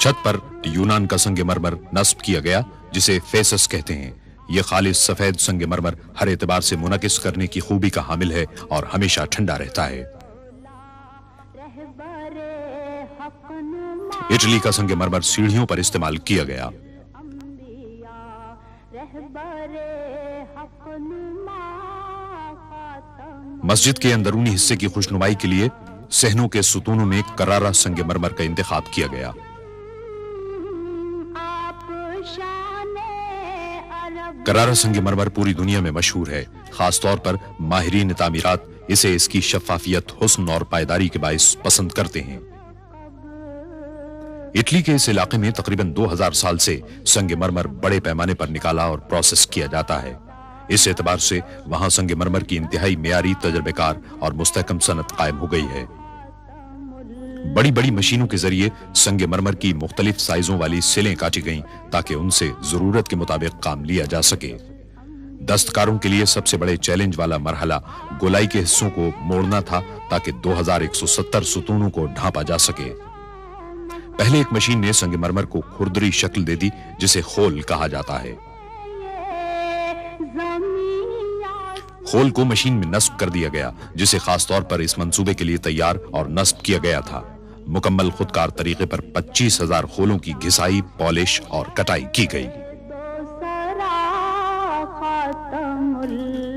छत पर यूनान का संगमरमर नस्ब किया गया, जिसे फेसस कहते हैं। यह खालिस सफेद संगमरमर हर एतबार से मुनकिस करने की खूबी का हामिल है और हमेशा ठंडा रहता है। इटली का संगमरमर सीढ़ियों पर इस्तेमाल किया गया। मस्जिद के अंदरूनी हिस्से की खुशनुमाई के लिए सहनों के सुतूनों में करारा संगमरमर का इंतखाब किया गया। करारा संगमरमर पूरी दुनिया में मशहूर है। खास तौर पर माहिरीन तामीरात इसे इसकी शफाफियत, हुस्न और पायदारी के बाइस पसंद करते हैं। इटली के इस इलाके में तकरीबन 2000 साल से संगमरमर बड़े पैमाने पर निकाला और प्रोसेस किया जाता है। इस एतबार से वहां संगमरमर की इंतहाई मेयारी, तजर्बेकार और मुस्तहकम सनत कायम हो गई है। बड़ी बड़ी मशीनों के जरिए संगमरमर की मुख्तलिफ साइजों वाली सिलें काटी गईं ताकि उनसे जरूरत के मुताबिक काम लिया जा सके। दस्तकारों के लिए सबसे बड़े चैलेंज वाला मरहला गोलाई के हिस्सों को मोड़ना था ताकि 2170 सुतूनों को ढांपा जा सके। पहले एक मशीन ने संगमरमर को खुरदरी शक्ल दे दी, जिसे खोल कहा जाता है। खोल को मशीन में नस्ब कर दिया गया, जिसे खास तौर पर इस मंसूबे के लिए तैयार और नस्ब किया गया था। मुकम्मल खुदकार तरीके पर 25,000 खोलों की घिसाई, पॉलिश और कटाई की गई।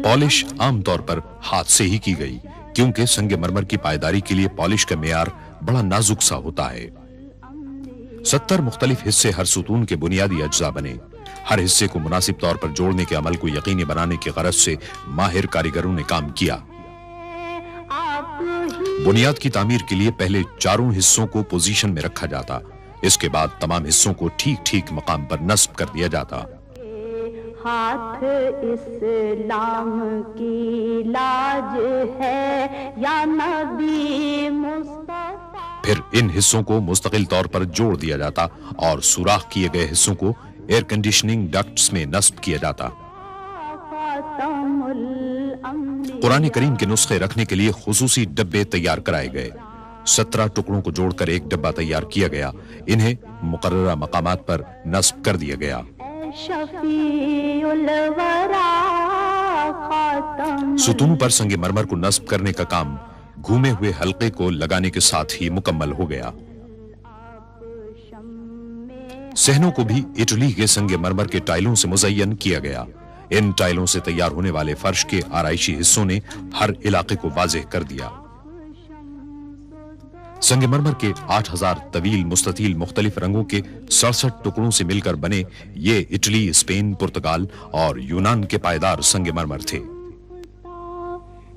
पॉलिश आमतौर पर हाथ से ही की गई, क्योंकि संगमरमर की पायदारी के लिए पॉलिश का मेयार बड़ा नाजुक सा होता है। 70 मुख्तलिफ हिस्से हर सुतून के बुनियादी अज्जा बने। हर हिस्से को मुनासिब तौर पर जोड़ने के अमल को यकीनी बनाने की गरज से माहिर कारीगरों ने काम किया। बुनियाद की तामीर के लिए पहले चारों हिस्सों को पोजीशन में रखा जाता। इसके बाद तमाम हिस्सों को ठीक ठीक मकाम पर नस्ब कर दिया जाता। हाथ इस्लाम की लाज है या नबी मुस्तफा। फिर इन हिस्सों को मुस्तकिल तौर पर जोड़ दिया जाता और सुराख किए गए हिस्सों को एयर कंडीशनिंग डक्ट्स में नस्ब किया जाता। कुरान करीम के नुस्खे रखने के लिए खुसूसी डब्बे तैयार कराए गए। 17 टुकड़ों को जोड़कर एक डब्बा तैयार किया गया। इन्हें मुकर्ररा मकामात पर नस्ब कर दिया गया। सुतून पर संगमरमर को नस्ब करने का काम घूमे हुए हल्के को लगाने के साथ ही मुकम्मल हो गया। सहनों को भी इटली के संगमरमर के टाइलों से मुज़य्यन किया गया। इन टाइलों से तैयार होने वाले फर्श के आराइशी हिस्सों ने हर इलाके को वाज़ेह कर दिया। संगमरमर के 8000 तवील मुस्ततील मुख्तलिफ रंगों के 67 टुकड़ों से मिलकर बने ये इटली, स्पेन, पुर्तगाल और यूनान के पायदार संगमरमर थे।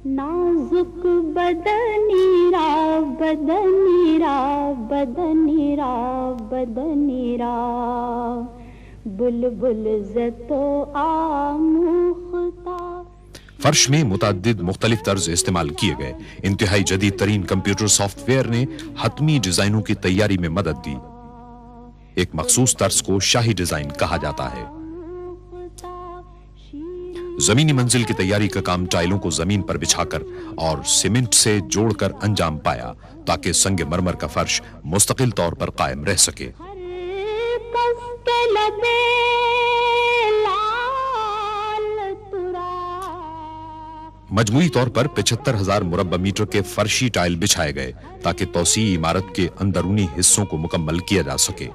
नाजुक बदनीरा बदनीरा बदनीरा बदनीरा बुलबुल ज़तो आमुख्ता। फर्श में मुतअद्दिद मुख्तलिफ तर्ज इस्तेमाल किए गए। इंतहाई जदीद तरीन कंप्यूटर सॉफ्टवेयर ने हतमी डिजाइनों की तैयारी में मदद दी। एक मखसूस तर्ज को शाही डिजाइन कहा जाता है। जमीनी मंजिल की तैयारी का काम टाइलों को जमीन पर बिछाकर और सीमेंट से जोड़कर अंजाम पाया ताकि संगमरमर का फर्श मुस्तकिल तौर पर कायम रह सके। मजमूई तौर पर 75,000 मुरब्बा मीटर के फर्शी टाइल बिछाए गए ताकि तौसी इमारत के अंदरूनी हिस्सों को मुकम्मल किया जा सके।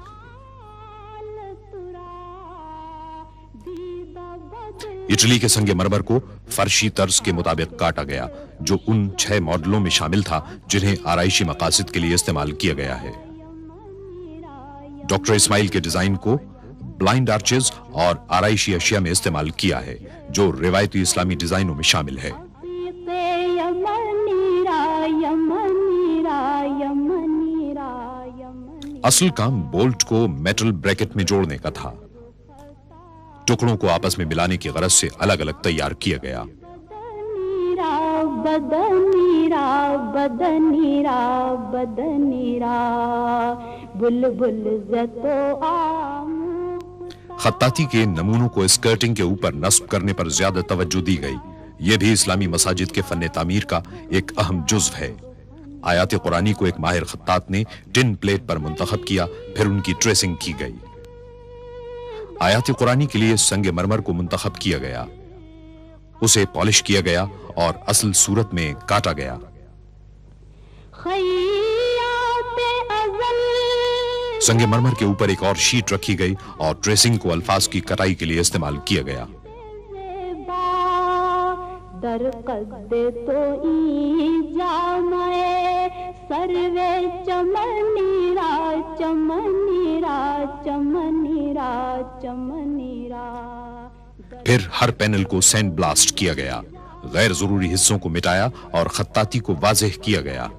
इटली के संगमरमर को फर्शी तर्ज के मुताबिक काटा गया, जो उन 6 मॉडलों में शामिल था जिन्हें आराइशी मकासद के लिए इस्तेमाल किया गया है। डॉक्टर इस्माइल के डिजाइन को ब्लाइंड आर्चेज और आराइशी अशिया में इस्तेमाल किया है जो रिवायती इस्लामी डिजाइनों में शामिल है। असल काम बोल्ट को मेटल ब्रैकेट में जोड़ने का था। टुकड़ों को आपस में मिलाने की गरज से अलग अलग तैयार किया गया। खत्ताती के नमूनों को स्कर्टिंग के ऊपर नस्ब करने पर ज्यादा तवज्जो दी गई। यह भी इस्लामी मसाजिद के फन तामीर का एक अहम जुज़्व है। आयात कुरानी को एक माहिर खत्तात ने टिन प्लेट पर मुंतखब किया, फिर उनकी ट्रेसिंग की गई। आयात कुरानी के लिए संगे मरमर को मुंतखब किया गया, उसे पॉलिश किया गया और असल सूरत में काटा गया। संगे मरमर के ऊपर एक और शीट रखी गई और ट्रेसिंग को अल्फाज की कटाई के लिए इस्तेमाल किया गया। फिर हर पैनल को सैंड ब्लास्ट किया गया, गैर जरूरी हिस्सों को मिटाया और खत्ताती को वाज़ेह किया गया।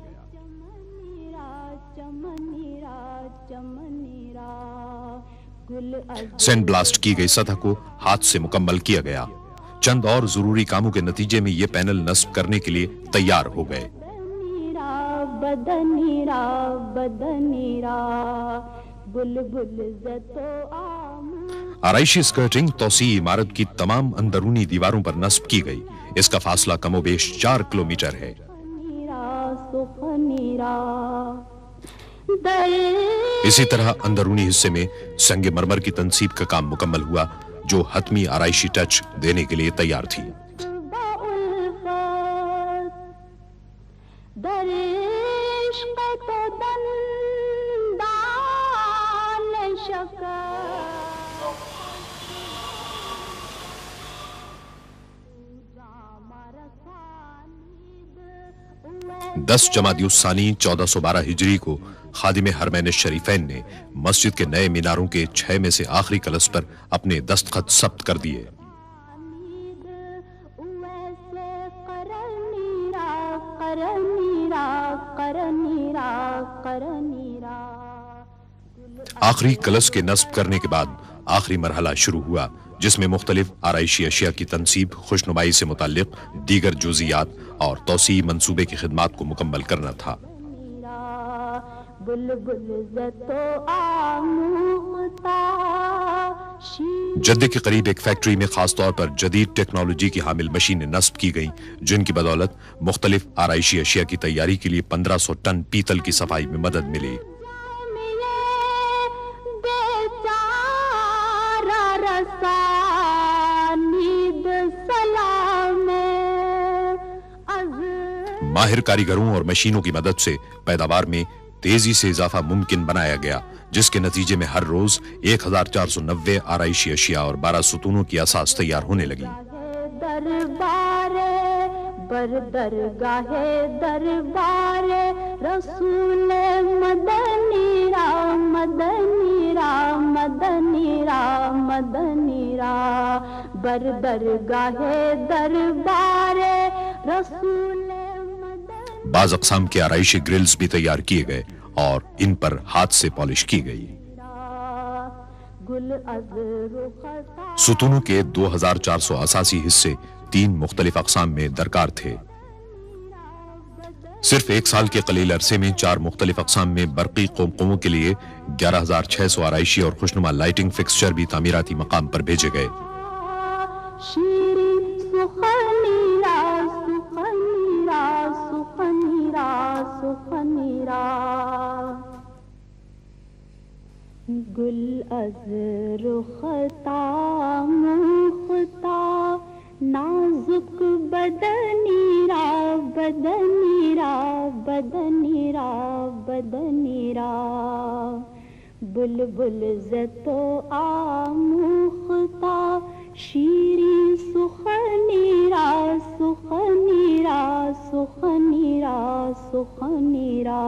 सैंड ब्लास्ट की गई सतह को हाथ से मुकम्मल किया गया। चंद और जरूरी कामों के नतीजे में ये पैनल नस्ब करने के लिए तैयार हो गए। आराइशी स्कर्टिंग तौसी इमारत की तमाम अंदरूनी दीवारों पर नस्ब की गई। इसका फासला कमोबेश 4 किलोमीटर है। इसी तरह अंदरूनी हिस्से में संगे मरमर की तनसीब का काम मुकम्मल हुआ जो हतमी आराइशी टच देने के लिए तैयार थी। दस जमादियुस्सानी 1412 हिजरी को खादिम हरमैन शरीफैन ने मस्जिद के नए मीनारों के 6 में से आखिरी कलश पर अपने दस्तखत सब्त कर दिए। आखिरी कलश के नस्ब करने के बाद आखिरी मरहला शुरू हुआ जिसमें मुख्तलिफ आराइशी अशिया की तनसीब, खुशनुमाई से मुताल्लिक दीगर जुजियात और तौसी मंसूबे की खिदमात को मुकम्मल करना था। जद्दे के करीब एक फैक्ट्री में खास तौर पर जदीद टेक्नोलॉजी की हामिल मशीनें नस्ब की गईं जिनकी बदौलत मुख्तलिफ आराइशी अशिया की तैयारी के लिए 1500 टन पीतल की सफाई में मदद मिली। माहिर कारीगरों और मशीनों की मदद से पैदावार में तेजी से इजाफा मुमकिन बनाया गया जिसके नतीजे में हर रोज 1490 आराइशी अशिया और 12 सुतूनों की असास तैयार होने लगी। बाज अक़साम के आराइशी ग्रिल्स भी तैयार किए गए और इन पर हाथ से पॉलिश की गई। सुतूनों के 2400 असासी हिस्से 3 मुख्तलिफ अक़साम में दरकार थे। सिर्फ एक साल के कलील अरसे में 4 मुख्तलिफ अक़साम में बरक़ी क़ुमक़ुमों के लिए 11600 आराइशी और खुशनुमा लाइटिंग फिक्सचर भी तामीराती मकाम पर भेजे गए। गुल अज़ रुख़ता मुख़्ता नाजुक बदनीरा बदनीरा बदनीरा बदनीरा बुलबुल ज़तो आमुख़्ता शीरी सुख़नीरा सुख़नीरा सुख़नीरा सुख़नीरा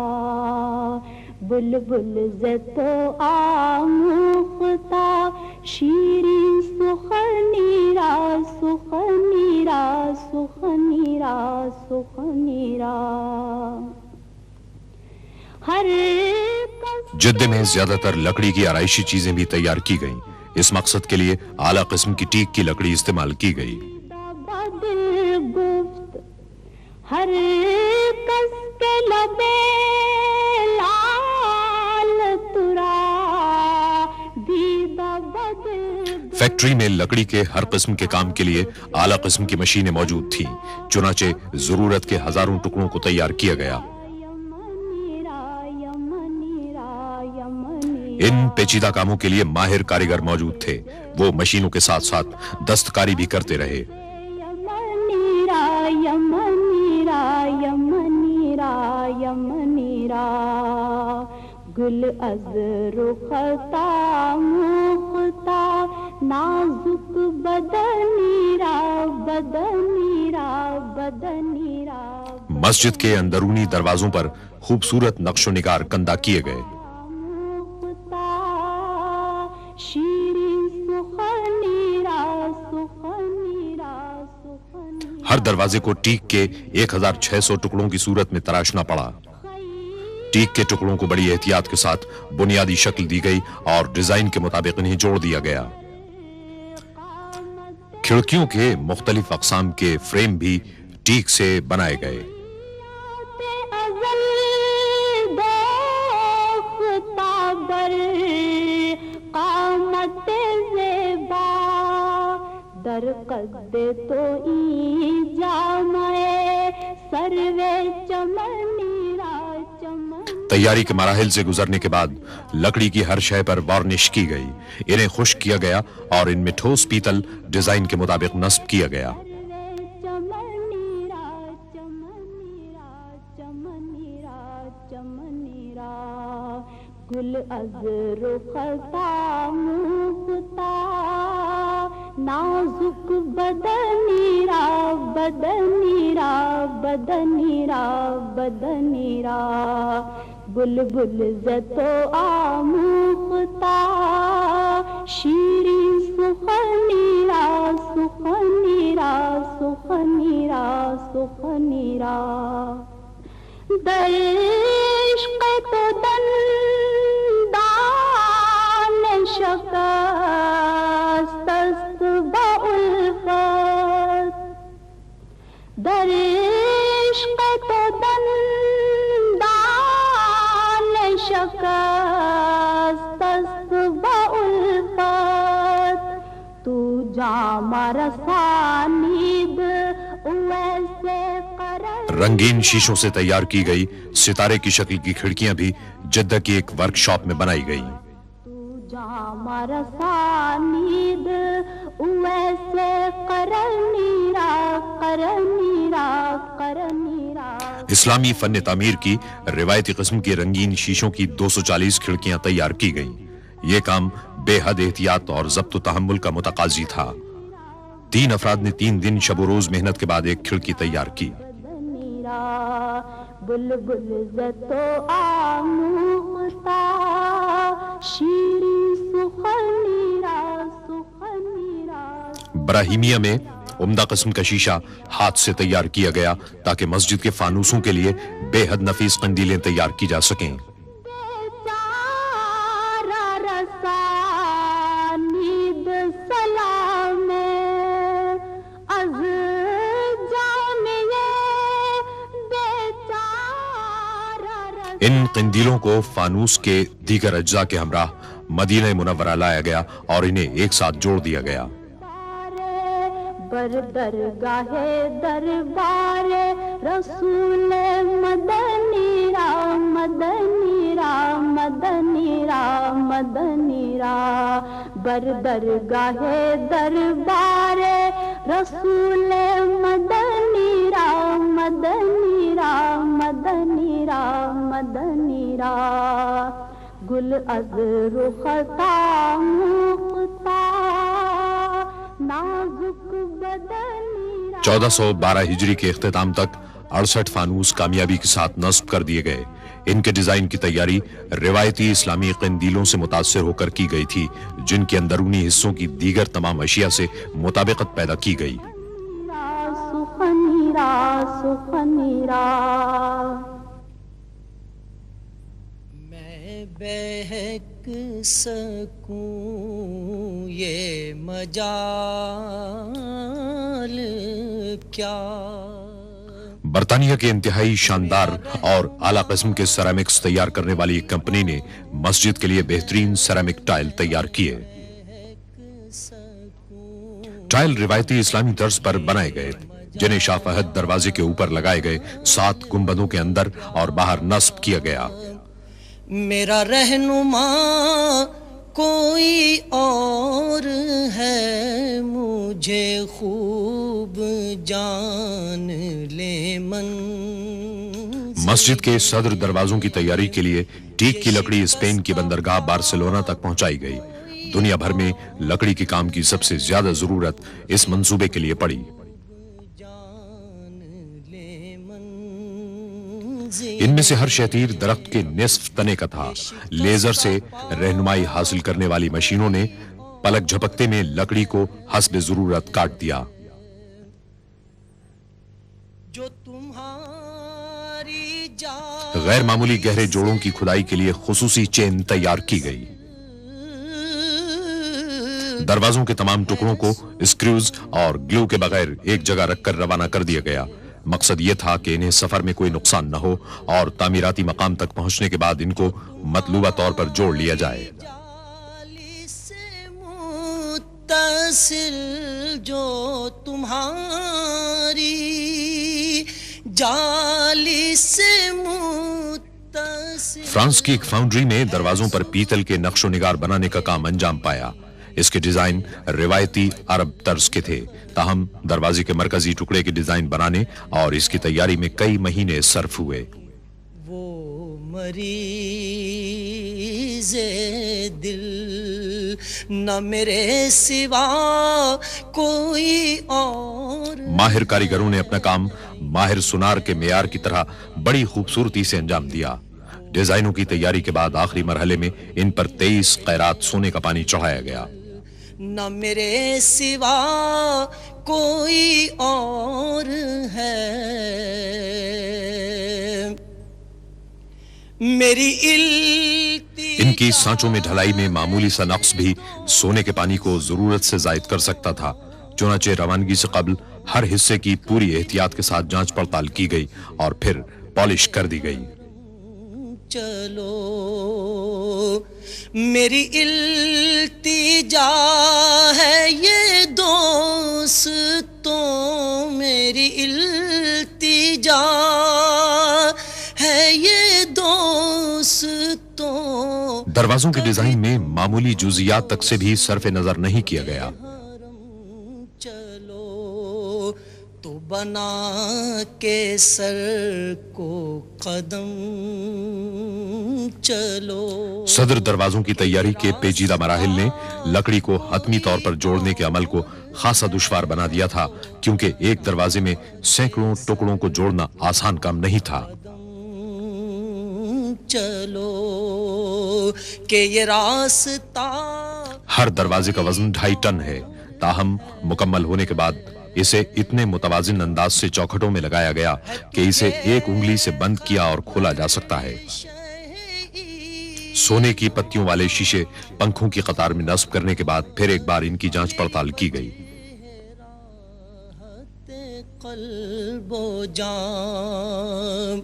बुलबुल ज़तो आमुख़्ता شیرین سخنی را سخنی را سخنی را سخنی را ہر جدے میں زیادہ تر لکڑی کی آرائشی چیزیں بھی تیار کی گئیں. اس مقصد کے لیے اعلیٰ قسم کی ٹیک کی لکڑی استعمال کی گئی. بدل گفت ہر کس کے لبے لال ترا دیدہ بدل. فیکٹری میں لکڑی کے ہر قسم کے کام کے لیے اعلیٰ قسم کی مشینیں موجود تھیں. چنانچہ ضرورت کے ہزاروں ٹکڑوں کو تیار کیا گیا. ان پیچیدہ کاموں کے لیے ماہر کاریگر موجود تھے. وہ مشینوں کے ساتھ ساتھ دستکاری بھی کرتے رہے. یمنی را یمنی را یمنی را یمنی را گل از رختا مختا نازک بدنی را بدنی را بدنی را. مسجد کے اندرونی دروازوں پر خوبصورت نقش و نگار کندہ کیے گئے. ہر دروازے کو ٹیک کے 1600 ٹکڑوں کی صورت میں تراشنا پڑا. ٹیک کے ٹکڑوں کو بڑی احتیاط کے ساتھ بنیادی شکل دی گئی اور ڈیزائن کے مطابق انہیں جوڑ دیا گیا. کھڑکیوں کے مختلف اقسام کے فریم بھی ٹیک سے بنائے گئے. در قد تو ای جامعے سروے چمنی را چمن. تیاری کے مراحل سے گزرنے کے بعد لکڑی کی ہر شے پر وارنش کی گئی. انہیں خشک کیا گیا اور ان میں ٹھوس پیتل ڈیزائن کے مطابق نصب کیا گیا. چمنی را چمنی را چمنی را چمنی را گل از رختا مختا نازک بدنی را بدنی را بدنی را بدنی را بلبل زتو آموختا شیرین سخنی را سخنی را سخنی را سخنی را در عشق تو دندان شکست است با الفت در عشق تو دندان شکست است با الفت تو جام رسانید ویسے قرار. رنگین شیشوں سے تیار کی گئی ستارے کی شکل کی کھڑکیاں بھی جدہ کی ایک ورک شاپ میں بنائی گئی. جام رسانید ویسے قرنیرا قرنیرا قرنیرا. اسلامی فن تعمیر کی روایتی قسم کی رنگین شیشوں کی 240 کھڑکیاں تیار کی گئیں. یہ کام بے حد احتیاط اور ضبط و تحمل کا متقاضی تھا. 3 افراد نے 3 دن شب و روز محنت کے بعد ایک کھڑکی تیار کی. بلبل زتو آموختا شیرین سخنی را سخنی را. براہیمیہ میں عمدہ قسم کا شیشہ ہاتھ سے تیار کیا گیا تاکہ مسجد کے فانوسوں کے لیے بے حد نفیس قندیلیں تیار کی جا سکیں. ان قندیلوں کو فانوس کے دیگر اجزاء کے ہمراہ مدینہ منورہ لایا گیا اور انہیں ایک ساتھ جوڑ دیا گیا. بر درگاہ دربار رسول مدنی را مدنی را مدنی را مدنی را بر درگاہ دربار رسول مدنی را مدنی را مدنی را مدنی را گل از رختا مختا نازک بدنی را. 1412 ہجری کے اختتام تک 68 فانوس کامیابی کے ساتھ نصب کر دیے گئے. ان کے ڈیزائن کی تیاری روایتی اسلامی قندیلوں سے متاثر ہو کر کی گئی تھی، جن کے اندرونی حصوں کی دیگر تمام اشیاء سے مطابقت پیدا کی گئی۔ میں بہک سکوں یہ مجال کیا۔ برطانیہ کے انتہائی شاندار اور اعلیٰ قسم کے سیرامکس تیار کرنے والی ایک کمپنی نے مسجد کے لیے بہترین سیرامک ٹائل تیار کیے۔ ٹائل روایتی اسلامی طرز پر بنائے گئے، جنہیں شاہ فہد دروازے کے اوپر لگائے گئے 7 گنبدوں کے اندر اور باہر نصب کیا گیا۔ میرا رہنما کوئی اور ہے، مجھے خوب جان لے من۔ مسجد کے صدر دروازوں کی تیاری کے لیے ٹیک کی لکڑی اسپین کی بندرگاہ بارسلونا تک پہنچائی گئی۔ دنیا بھر میں لکڑی کے کام کی سب سے زیادہ ضرورت اس منصوبے کے لیے پڑی۔ ان میں سے ہر شتیر درخت کے نصف تنے کا تھا۔ لیزر سے رہنمائی حاصل کرنے والی مشینوں نے پلک جھپکتے میں لکڑی کو حسب ضرورت کاٹ دیا۔ جو تمہاری غیر معمولی گہرے جوڑوں کی کھدائی کے لیے خصوصی چین تیار کی گئی۔ دروازوں کے تمام ٹکڑوں کو اسکریوز اور گلو کے بغیر ایک جگہ رکھ کر روانہ کر دیا گیا۔ مقصد یہ تھا کہ انہیں سفر میں کوئی نقصان نہ ہو اور تعمیراتی مقام تک پہنچنے کے بعد ان کو مطلوبہ طور پر جوڑ لیا جائے۔ جالی سے متصل جو تمہاری جالی سے متصل۔ فرانس کی ایک فاؤنڈری میں دروازوں پر پیتل کے نقش و نگار بنانے کا کام انجام پایا۔ اس کے ڈیزائن روایتی عرب طرز کے تھے، تاہم دروازے کے مرکزی ٹکڑے کے ڈیزائن بنانے اور اس کی تیاری میں کئی مہینے صرف ہوئے۔ وہ مریض دل نہ میرے سوا کوئی اور۔ ماہر کاریگروں نے اپنا کام ماہر سونار کے معیار کی طرح بڑی خوبصورتی سے انجام دیا۔ ڈیزائنوں کی تیاری کے بعد آخری مرحلے میں ان پر 23 قیرات سونے کا پانی چڑھایا گیا۔ نہ میرے سوا کوئی اور ہے، میری ان کی سانچوں میں ڈھلائی میں معمولی سا نقص بھی سونے کے پانی کو ضرورت سے زائد کر سکتا تھا۔ چنانچہ روانگی سے قبل ہر حصے کی پوری احتیاط کے ساتھ جانچ پڑتال کی گئی اور پھر پالش کر دی گئی۔ چلو میری التجا ہے یہ دوستوں، میری التجا ہے یہ دوستوں۔ دروازوں کے ڈیزائن میں معمولی جزئیات تک سے بھی صرف نظر نہیں کیا گیا۔ چلو تو بنا کے سر کو قدم چلو۔ صدر دروازوں کی تیاری کے پیچیدہ مراحل نے لکڑی کو حتمی طور پر جوڑنے کے عمل کو خاصا دشوار بنا دیا تھا، کیونکہ ایک دروازے میں سینکڑوں ٹکڑوں کو جوڑنا آسان کام نہیں تھا۔ چلو کہ یہ راستہ، ہر دروازے کا وزن 2.5 ٹن ہے، تاہم مکمل ہونے کے بعد اسے اتنے متوازن انداز سے چوکھٹوں میں لگایا گیا کہ اسے ایک انگلی سے بند کیا اور کھولا جا سکتا ہے۔ سونے کی پتیوں والے شیشے پنکھوں کی قطار میں نصب کرنے کے بعد پھر ایک بار ان کی جانچ پڑتال کی گئی۔ قلب و جان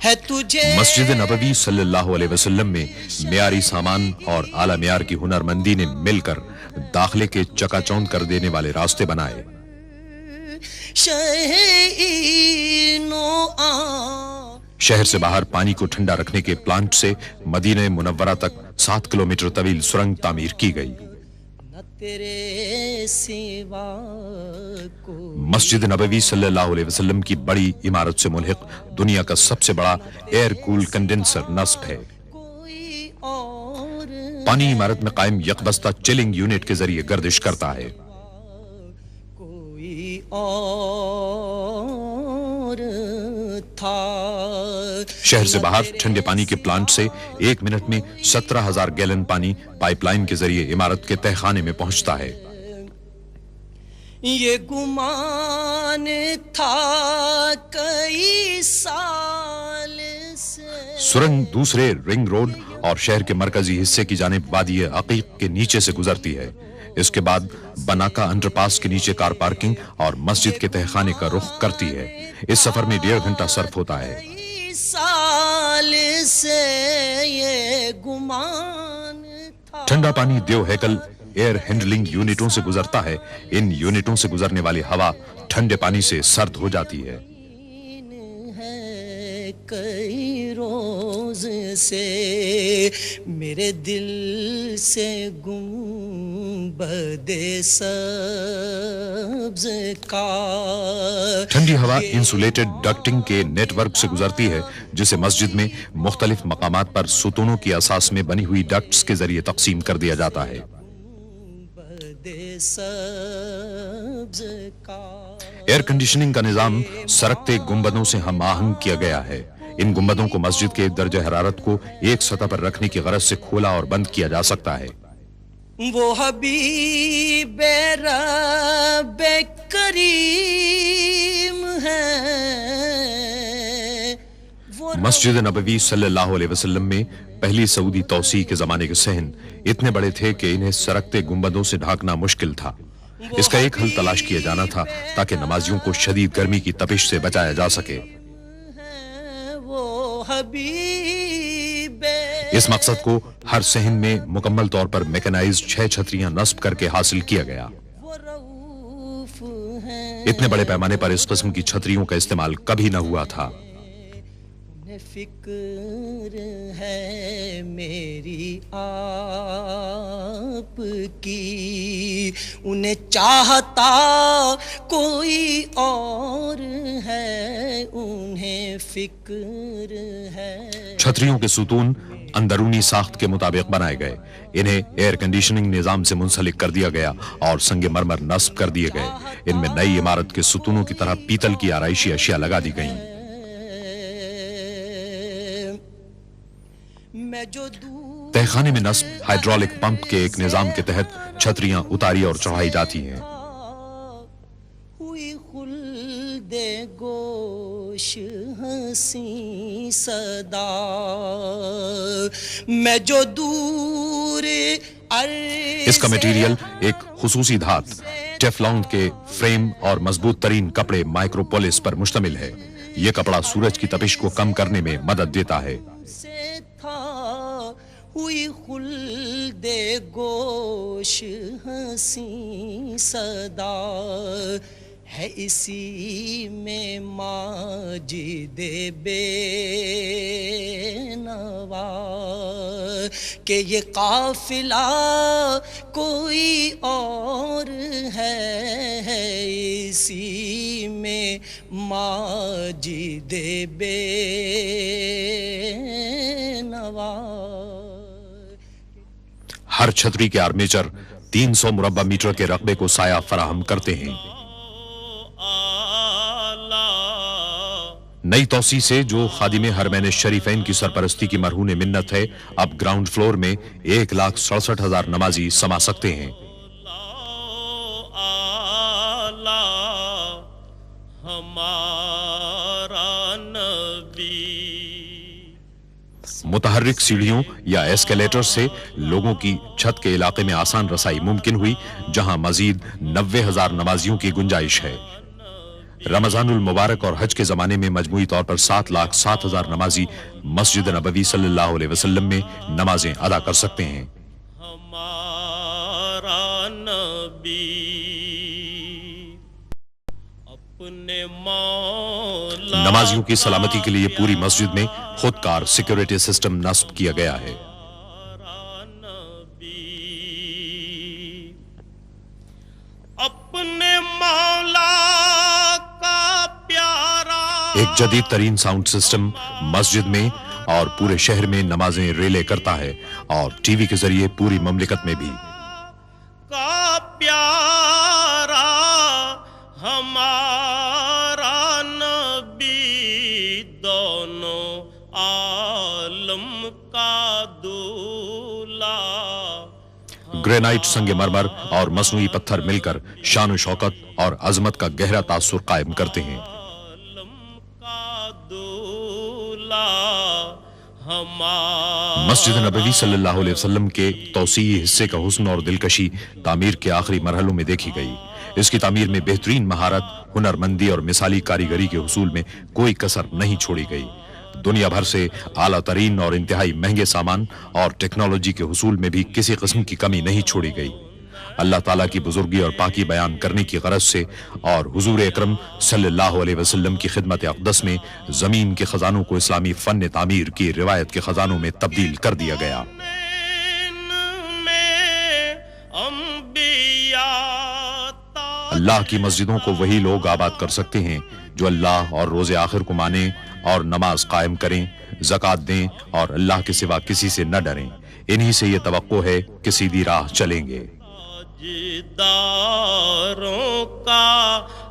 ہے تجھے۔ مسجد نبوی صلی اللہ علیہ وسلم میں معیاری سامان اور اعلیٰ معیار کی ہنرمندی نے مل کر داخلے کے چکا چوند کر دینے والے راستے بنائے۔ شہر سے باہر پانی کو ٹھنڈا رکھنے کے پلانٹ سے مدینہ منورہ تک 7 کلومیٹر طویل سرنگ تعمیر کی گئی۔ مسجد نبوی صلی اللہ علیہ وسلم کی بڑی عمارت سے ملحق دنیا کا سب سے بڑا ایئر کول کنڈنسر نصب ہے۔ پانی عمارت میں قائم یکبستہ چلنگ یونٹ کے ذریعے گردش کرتا ہے۔ کوئی اور تھا शहर से बाहर ठंडे पानी के प्लांट से 1 मिनट में 17,000 गैलन पानी पाइपलाइन के जरिए इमारत के तहखाने में पहुंचता है। ये गुमान था कई साल से। सुरंग दूसरे रिंग रोड और शहर के मरकजी हिस्से की जानिब वादी अकीक के नीचे से गुजरती है। इसके बाद बनाका अंडरपास के नीचे कार पार्किंग और मस्जिद के तहखाने का रुख करती है। इस सफर में 1.5 घंटा सर्फ होता है। साल से ये गुमान था। ठंडा पानी देव हैकल एयर हैंडलिंग यूनिटों से गुजरता है। इन यूनिटों से गुजरने वाली हवा ठंडे पानी से सर्द हो जाती है। कई रोज से मेरे दिल से गुंबदे सब्ज़ का। ठंडी हवा इंसुलेटेड डक्टिंग के नेटवर्क से गुजरती है, जिसे मस्जिद में मुख्तलिफ मकामात पर सुतूनों की असास में बनी हुई डक्ट्स के जरिए तकसीम कर दिया जाता है। एयर कंडीशनिंग का निजाम सरकते गुंबदों से हम आहंग किया गया है। इन गुंबदों को मस्जिद के दर्जे हरारत को एक सतह पर रखने की गरज से खोला और बंद किया जा सकता है। वो हबीब रब करीम है। मस्जिद नबवी सल्लल्लाहु अलैहि वसल्लम में पहली सऊदी तौसी के जमाने के सहन इतने बड़े थे कि इन्हें सरकते गुंबदों से ढांकना मुश्किल था। इसका एक हल तलाश किया जाना था ताकि नमाजियों को शदीद गर्मी की तपिश से बचाया जा सके। इस मकसद को हर सहन में मुकम्मल तौर पर मैकेनाइज्ड 6 छतरियां नस्ब करके हासिल किया गया। इतने बड़े पैमाने पर इस किस्म की छतरियों का इस्तेमाल कभी न हुआ था। फिक्र है मेरी आप की, उन्हें चाहता कोई और है, उन्हें फिक्र है। छतरियों के सुतून अंदरूनी साख्त के मुताबिक बनाए गए। इन्हें एयर कंडीशनिंग निजाम से मुंसलिक कर दिया गया और संगे मरमर नस्ब कर दिए गए। इनमें नई इमारत के सुतूनों की तरह पीतल की आराइशी अशिया लगा दी गईं। तहखाने में नस्ब हाइड्रोलिक पंप के एक निजाम के तहत छतरियां उतारी और चढ़ाई जाती हैं। हुई खुल्दे गोश हंसी सदा, मैं जो दूर इसका मटेरियल एक खुसूसी धात टेफलॉन के फ्रेम और मजबूत तरीन कपड़े माइक्रोपोलिस पर मुश्तमिल है। यह कपड़ा सूरज की तपिश को कम करने में मदद देता है। हुई खुल्दे गोश हंसी सदा, है इसी में माजिदे बेनवा, कि ये काफिला कोई और है, इसी में माजिदे बेनवा। हर छतरी के आर्मेचर 300 मुरब्बा मीटर के रकबे को साया फराहम करते हैं। नई तौसी से जो खादिमे हरमैन शरीफैन की सरपरस्ती की मरहून मिन्नत है, अब ग्राउंड फ्लोर में 1,67,000 नमाजी समा सकते हैं। मुतहर्रिक सीढ़ियों या एस्केलेटर से लोगों की छत के इलाके में आसान रसाई मुमकिन हुई, जहां मजीद 90,000 नमाजियों की गुंजाइश है। रमजानुल मुबारक और हज के जमाने में मजमूई तौर पर 7,07,000 नमाजी मस्जिद नबवी सल्लल्लाहु अलैहि वसल्लम में नमाजें अदा कर सकते हैं। हमारा नबी अपने मौला, नमाजियों की सलामती के लिए पूरी मस्जिद में खुदकार सिक्योरिटी सिस्टम नस्ब किया गया है। अपने मौला का प्यारा, एक जदीद तरीन साउंड सिस्टम मस्जिद में और पूरे शहर में नमाजें रिले करता है और टीवी के जरिए पूरी ममलिकत में भी। का प्यारा हमारा नबी दोनों आलम का दूल्हा। ग्रेनाइट, संगे मरमर और मसनूई पत्थर मिलकर शान व शौकत और अजमत का गहरा तासुर कायम करते हैं। आलम का दूल्हा हमारा। मस्जिद नबवी सल्लल्लाहु अलैहि वसल्लम के तौसीई हिस्से का हुस्न और दिलकशी तामीर के आखिरी मरहलों में देखी गई। इसकी तामीर में बेहतरीन महारत, हुनरमंदी और मिसाली कारीगरी के हुसूल में कोई कसर नहीं छोड़ी गई। दुनिया भर से आला तरीन और इंतहाई महंगे सामान और टेक्नोलॉजी के हुसूल में भी किसी किस्म की कमी नहीं छोड़ी गई। अल्लाह ताला की बुजुर्गी और पाकी बयान करने की गरज से और हुजूर अकरम सल्लल्लाहु अलैहि वसल्लम की खिदमत अक़दस में जमीन के खजानों को इस्लामी फन तामीर की रिवायत के खजानों में तब्दील कर दिया गया। अल्लाह की मस्जिदों को वही लोग आबाद कर सकते हैं जो अल्लाह और रोजे आखिर को माने और नमाज कायम करें, ज़कात दें और अल्लाह के सिवा किसी से न डरें। इन्हीं से ये तवक्को है कि सीधी राह चलेंगे। ताजदारों का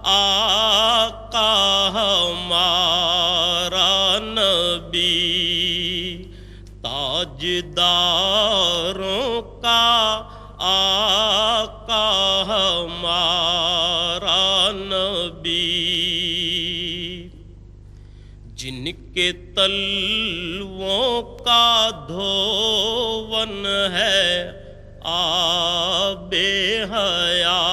आका हमारा नबी, ताजदारों का आका हमारा नबी, जिनके तलवों का धोवन है आबे हया,